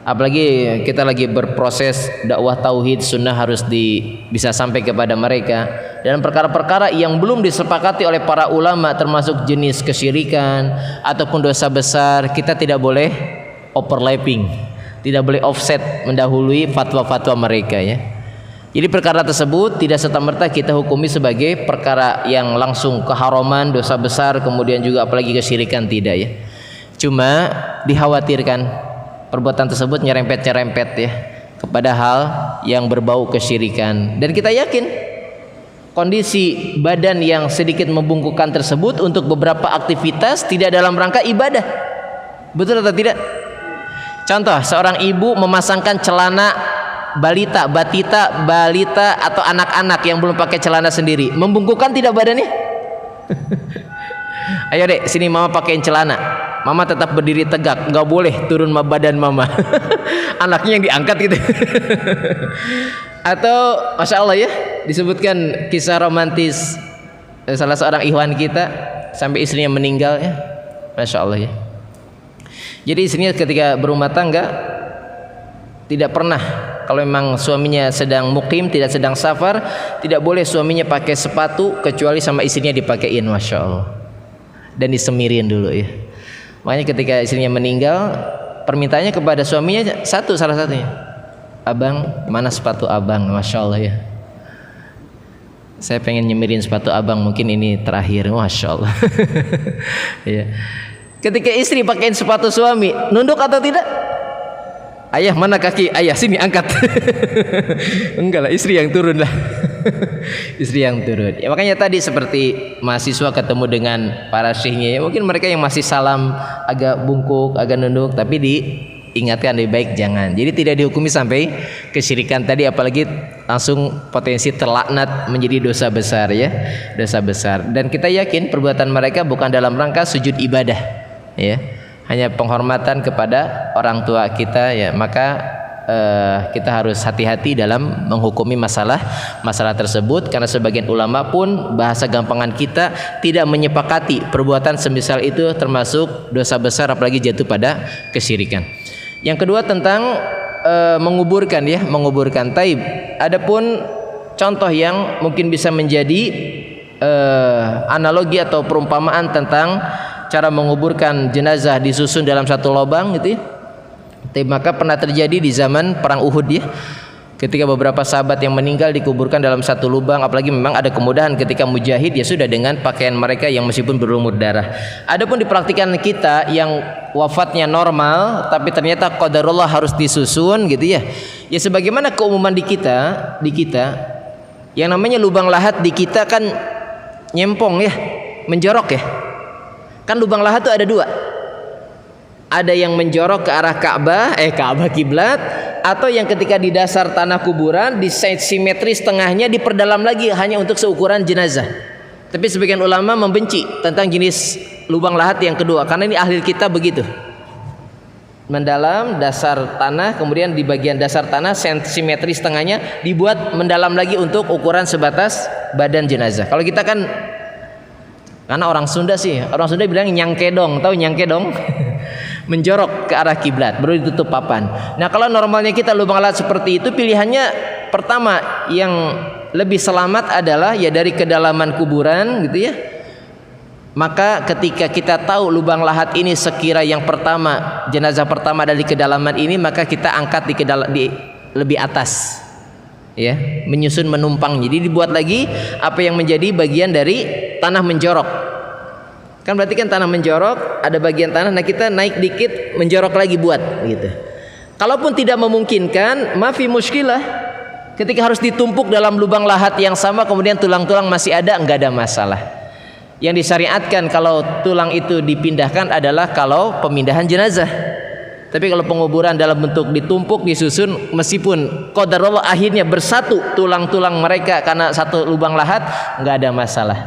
Apalagi kita lagi berproses dakwah tauhid sunnah harus bisa sampai kepada mereka. Dan perkara-perkara yang belum disepakati oleh para ulama termasuk jenis kesyirikan ataupun dosa besar, kita tidak boleh overlapping, tidak boleh offset mendahului fatwa-fatwa mereka ya. Jadi perkara tersebut tidak serta-merta kita hukumi sebagai perkara yang langsung keharaman, dosa besar, kemudian juga apalagi kesyirikan, tidak ya. Cuma dikhawatirkan perbuatan tersebut nyerempet-nyerempet ya kepada hal yang berbau kesyirikan. Dan kita yakin kondisi badan yang sedikit membungkukkan tersebut untuk beberapa aktivitas tidak dalam rangka ibadah. Betul atau tidak? Contoh, seorang ibu memasangkan celana balita, balita atau anak-anak yang belum pakai celana sendiri, membungkukkan tidak badannya? Ayo dek, sini mama pakaiin celana. Mama tetap berdiri tegak, nggak boleh turun badan mama. Anaknya yang diangkat gitu. Atau masya Allah ya, disebutkan kisah romantis salah seorang ikhwan kita sampai istrinya meninggal ya, masya Allah ya. Jadi istrinya ketika berumah tangga tidak pernah, kalau memang suaminya sedang mukim, tidak sedang safar, tidak boleh suaminya pakai sepatu kecuali sama istrinya dipakein, masya Allah, dan disemirin dulu ya. Makanya ketika istrinya meninggal, permintaannya kepada suaminya salah satunya, abang, mana sepatu abang, masya Allah ya. Saya pengen nyemirin sepatu abang, mungkin ini terakhir, masya Allah. Ya. Ketika istri pakein sepatu suami, nunduk atau tidak? Ayah mana kaki? Ayah sini angkat. Enggak lah, istri yang turun lah. Istri yang turun. Ya makanya tadi seperti mahasiswa ketemu dengan para syekhnya, ya mungkin mereka yang masih salam agak bungkuk, agak nunduk, tapi diingatkan lebih baik jangan. Jadi tidak dihukumi sampai kesyirikan tadi, apalagi langsung potensi terlaknat menjadi dosa besar ya, dosa besar. Dan kita yakin perbuatan mereka bukan dalam rangka sujud ibadah, ya. Hanya penghormatan kepada orang tua kita ya, maka kita harus hati-hati dalam menghukumi masalah tersebut, karena sebagian ulama pun bahasa gampangan kita tidak menyepakati perbuatan semisal itu termasuk dosa besar apalagi jatuh pada kesyirikan. Yang kedua tentang menguburkan ya, menguburkan. Taib. Adapun contoh yang mungkin bisa menjadi analogi atau perumpamaan tentang cara menguburkan jenazah disusun dalam satu lubang gitu ya. Maka pernah terjadi di zaman perang Uhud ya, ketika beberapa sahabat yang meninggal dikuburkan dalam satu lubang, apalagi memang ada kemudahan ketika mujahid ya sudah dengan pakaian mereka yang meskipun berlumur darah. Adapun di praktikan kita yang wafatnya normal tapi ternyata qadarullah harus disusun gitu ya. Ya sebagaimana keumuman di kita yang namanya lubang lahat di kita kan nyempong ya, menjorok ya. Kan lubang lahat itu ada dua. Ada yang menjorok ke arah Ka'bah kiblat, atau yang ketika di dasar tanah kuburan di simetris tengahnya diperdalam lagi hanya untuk seukuran jenazah. Tapi sebagian ulama membenci tentang jenis lubang lahat yang kedua, karena ini ahli kita begitu. Mendalam dasar tanah, kemudian di bagian dasar tanah simetris tengahnya dibuat mendalam lagi untuk ukuran sebatas badan jenazah. Kalau kita kan, karena orang Sunda bilang nyangkedong, tahu nyangkedong? menjorok ke arah kiblat, baru ditutup papan. Nah, kalau normalnya kita lubang lahat seperti itu, pilihannya pertama yang lebih selamat adalah ya dari kedalaman kuburan gitu ya. Maka ketika kita tahu lubang lahat ini sekira yang pertama, jenazah pertama dari kedalaman ini, maka kita angkat di lebih atas. Ya, menyusun menumpang. Jadi dibuat lagi apa yang menjadi bagian dari tanah menjorok. Kan berarti kan tanah menjorok, ada bagian tanah, nah kita naik dikit menjorok lagi buat gitu. Kalaupun tidak memungkinkan, mafi muskilah. Ketika harus ditumpuk dalam lubang lahat yang sama kemudian tulang-tulang masih ada, enggak ada masalah. Yang disyariatkan kalau tulang itu dipindahkan adalah kalau pemindahan jenazah. Tapi kalau penguburan dalam bentuk ditumpuk, disusun, meskipun qadarullah akhirnya bersatu tulang-tulang mereka karena satu lubang lahat, enggak ada masalah.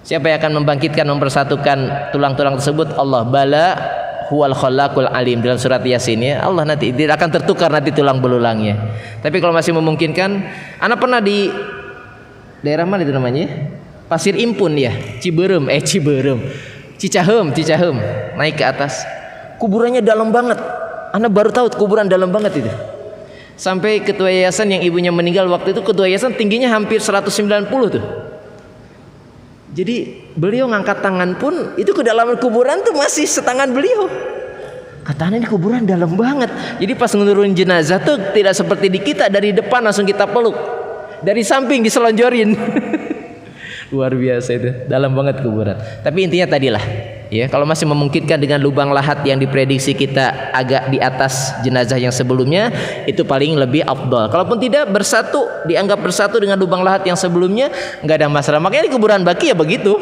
Siapa yang akan membangkitkan, mempersatukan tulang-tulang tersebut? Allah. Bala huwal khallaqul alim, dalam surat Yasin ya. Allah nanti tidak akan tertukar nanti tulang belulangnya. Tapi kalau masih memungkinkan, anak pernah di daerah mana itu namanya? Pasir Impun ya, Ciberem, Cicahem, naik ke atas. Kuburannya dalam banget. Anak baru tahu kuburan dalam banget itu. Sampai ketua yayasan yang ibunya meninggal waktu itu, ketua yayasan tingginya hampir 190 tuh. Jadi beliau ngangkat tangan pun itu kedalaman kuburan tuh masih setangan beliau. Katanya ini kuburan dalam banget. Jadi pas ngururin jenazah tuh tidak seperti di kita dari depan langsung kita peluk, dari samping diselonjorin. Luar biasa itu, dalam banget kuburan. Tapi intinya tadilah, ya kalau masih memungkinkan dengan lubang lahat yang diprediksi kita agak di atas jenazah yang sebelumnya, itu paling lebih afdal. Kalaupun tidak, bersatu, dianggap bersatu dengan lubang lahat yang sebelumnya, nggak ada masalah. Makanya di kuburan baki ya begitu.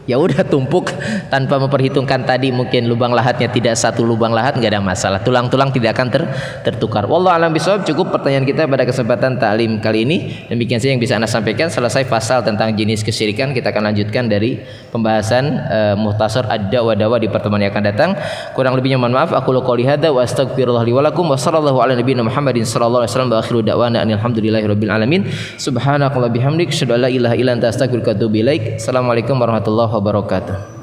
Ya udah tumpuk tanpa memperhitungkan tadi mungkin lubang lahatnya tidak satu lubang lahat, nggak ada masalah. Tulang-tulang tidak akan tertukar. Wallahu a'lam bishawab. Cukup pertanyaan kita pada kesempatan ta'lim kali ini. Demikian saja yang bisa Anda sampaikan. Selesai pasal tentang jenis kesyirikan, kita akan lanjutkan dari pembahasan Mukhtasar Ad-Da'wa di pertemuan yang akan datang. Kurang lebihnya mohon maaf. Aku qouli hadza wa astaghfirullah li wa lakum wa sallallahu ala nabiyina Muhammadin sallallahu alaihi wasallam wa akhiru da'wana alhamdulillahirabbil alamin. Subhanakallah bihamdik, asyhadu an la ilaha illa anta astaghfiruka wa atubu ilaik. Assalamualaikum warahmatullahi wabarakatuh.